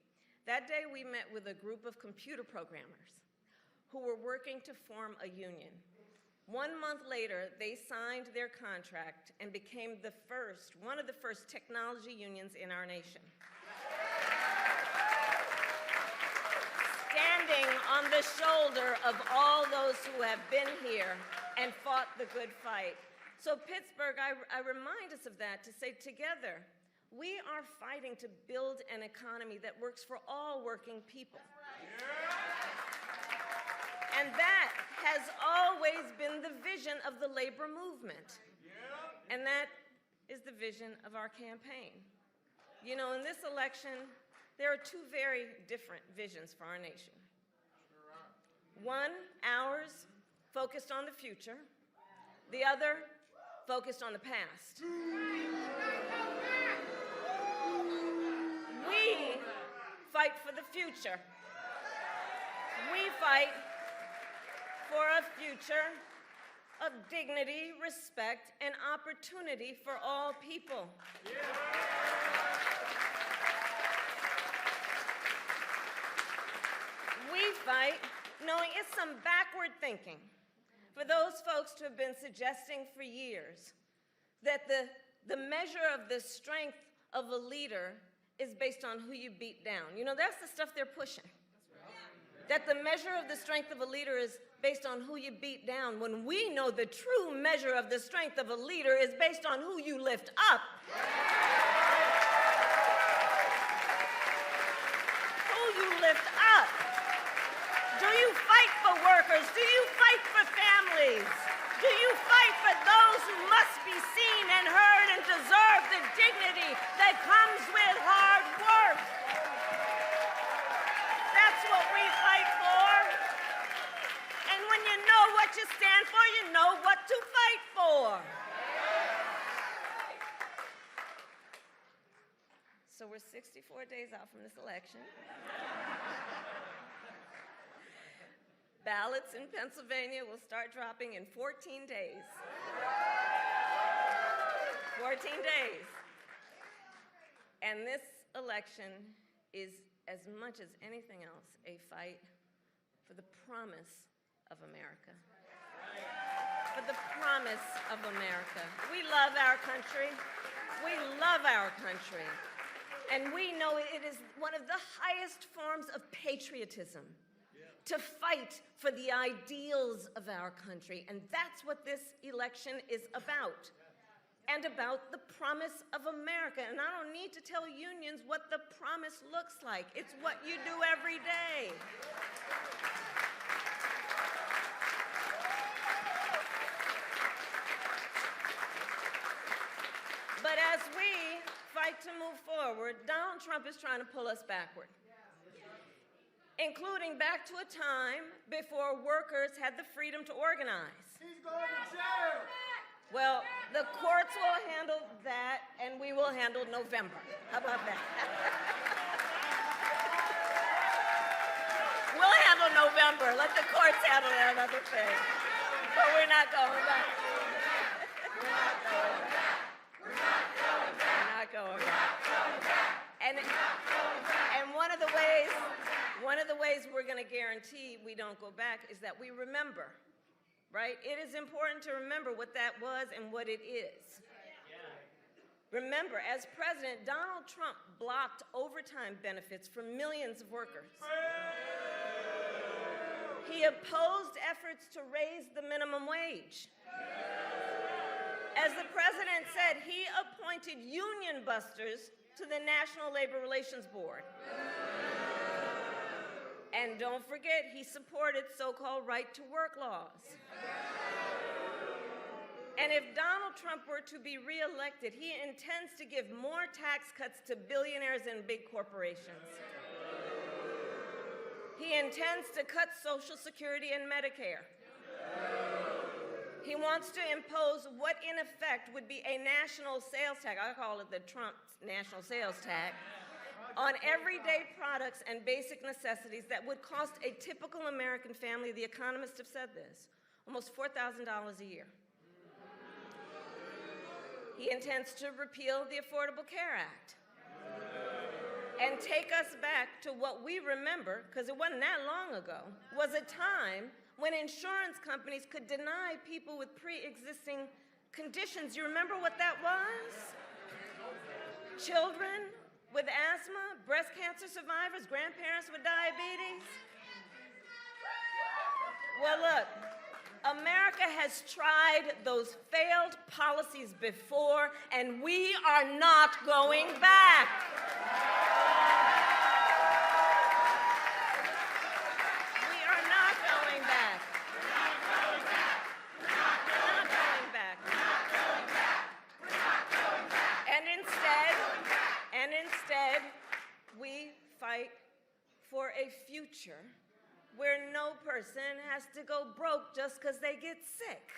That day we met with a group of computer programmers who were working to form a union. 1 month later, they signed their contract and became one of the first technology unions in our nation. Standing on the shoulder of all those who have been here and fought the good fight. So Pittsburgh, I remind us of that to say together, we are fighting to build an economy that works for all working people. And that has always been the vision of the labor movement. And that is the vision of our campaign. You know, in this election, there are two very different visions for our nation. One, ours, focused on the future. The other, focused on the past. We fight for the future. We fight for a future of dignity, respect, and opportunity for all people. We fight knowing it's some backward thinking for those folks who have been suggesting for years that the measure of the strength of a leader is based on who you beat down. You know, that's the stuff they're pushing. That the measure of the strength of a leader is based on who you beat down, when we know the true measure of the strength of a leader is based on who you lift up. Who you lift up. for workers? Do you fight for families? Do you fight for those who must be seen and heard and deserve the dignity that comes with hard work? That's what we fight for. And when you know what you stand for, you know what to fight for. So we're 64 days out from this election. Ballots in Pennsylvania will start dropping in 14 days. 14 days. And this election is, as much as anything else, a fight for the promise of America. For the promise of America. We love our country. We love our country. And we know it is one of the highest forms of patriotism to fight for the ideals of our country. And that's what this election is about. And about the promise of America. And I don't need to tell unions what the promise looks like. It's what you do every day. But as we fight to move forward, Donald Trump is trying to pull us backward, including back to a time before workers had the freedom to organize. He's going to jail. Well, the courts will handle that, and we will handle November. How about that? We'll handle November. Let the courts handle that other thing. But we're not going back. We're not going back. We're not going back. And one of the ways we're going to guarantee we don't go back is that we remember, right? It is important to remember what that was and what it is. Remember, as president, Donald Trump blocked overtime benefits for millions of workers. He opposed efforts to raise the minimum wage. As the president said, he appointed union busters to the National Labor Relations Board. And don't forget, he supported so-called right-to-work laws. And if Donald Trump were to be reelected, he intends to give more tax cuts to billionaires and big corporations. He intends to cut Social Security and Medicare. He wants to impose what in effect would be a national sales tax, I call it the Trump national sales tax, on everyday products and basic necessities that would cost a typical American family, the economists have said this, almost $4,000 a year. He intends to repeal the Affordable Care Act and take us back to what we remember, because it wasn't that long ago, was a time when insurance companies could deny people with pre-existing conditions. You remember what that was? Children with asthma, breast cancer survivors, grandparents with diabetes. Well, look, America has tried those failed policies before, and we are not going back. We are not going back. Not going back. And instead, we fight for a future where no person has to go broke just because they get sick.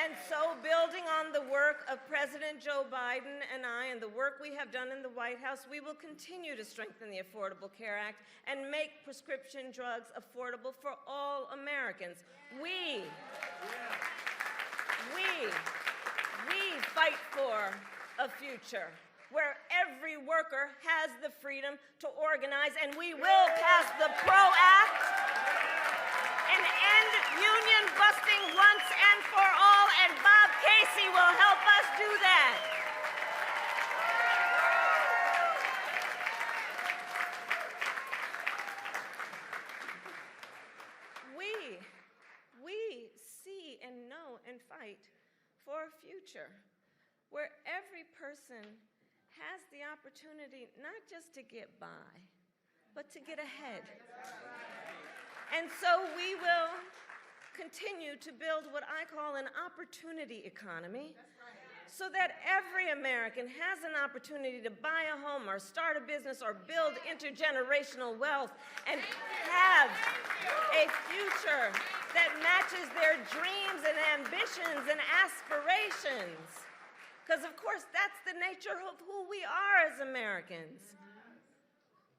And so, building on the work of President Joe Biden and I and the work we have done in the White House, we will continue to strengthen the Affordable Care Act and make prescription drugs affordable for all Americans. We fight for a future where every worker has the freedom to organize, and we will pass the PRO Act and end union busting once and for all, and Bob Casey will help us do that. We see and know and fight for a future where every person has the opportunity not just to get by, but to get ahead. And so we will continue to build what I call an opportunity economy, so that every American has an opportunity to buy a home or start a business or build intergenerational wealth and have a future that matches their dreams and ambitions and aspirations. Because, of course, that's the nature of who we are as Americans.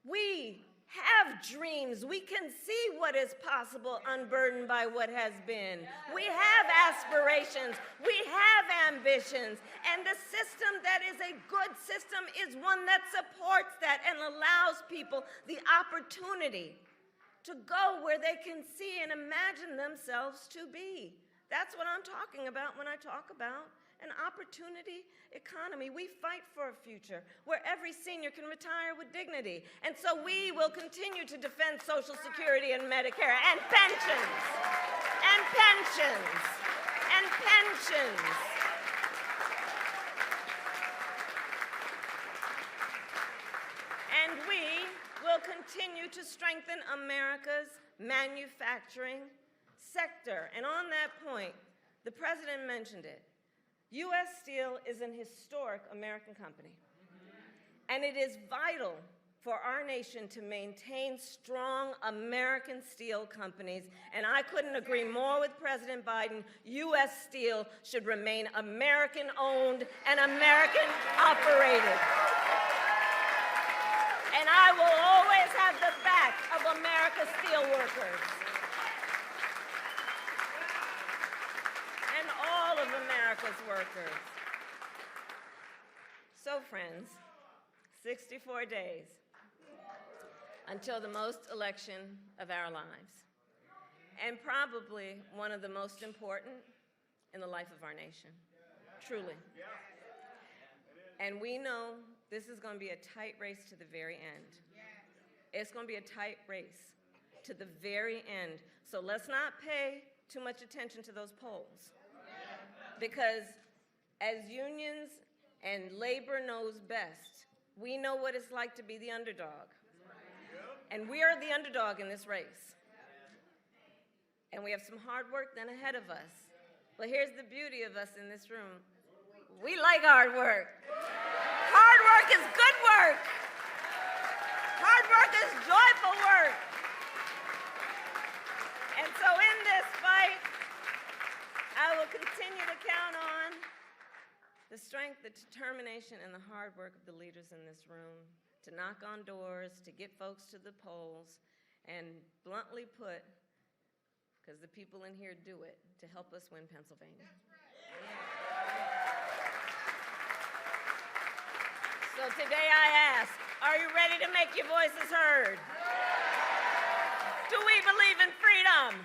We have dreams. We can see what is possible unburdened by what has been. We have aspirations. We have ambitions. And the system that is a good system is one that supports that and allows people the opportunity to go where they can see and imagine themselves to be. That's what I'm talking about when I talk about an opportunity economy. We fight for a future where every senior can retire with dignity. And so we will continue to defend Social Security and Medicare and pensions, and pensions, and pensions. And we will continue to strengthen America's manufacturing sector. And on that point, the President mentioned it. U.S. Steel is an historic American company, and it is vital for our nation to maintain strong American steel companies, and I couldn't agree more with President Biden. U.S. Steel should remain American-owned and American-operated. And I will always have the back of America's steelworkers. Of America's workers. So, friends, 64 days until the most election of our lives, and probably one of the most important in the life of our nation, truly. And we know this is going to be a tight race to the very end. It's going to be a tight race to the very end. So let's not pay too much attention to those polls. Because as unions and labor knows best, we know what it's like to be the underdog. And we are the underdog in this race. And we have some hard work then ahead of us. But here's the beauty of us in this room. We like hard work. Hard work is good work. Hard work is joyful work. And so in this fight, I will continue to count on the strength, the determination, and the hard work of the leaders in this room to knock on doors, to get folks to the polls, and bluntly put, because the people in here do it, to help us win Pennsylvania. So today I ask, are you ready to make your voices heard? Do we believe in freedom?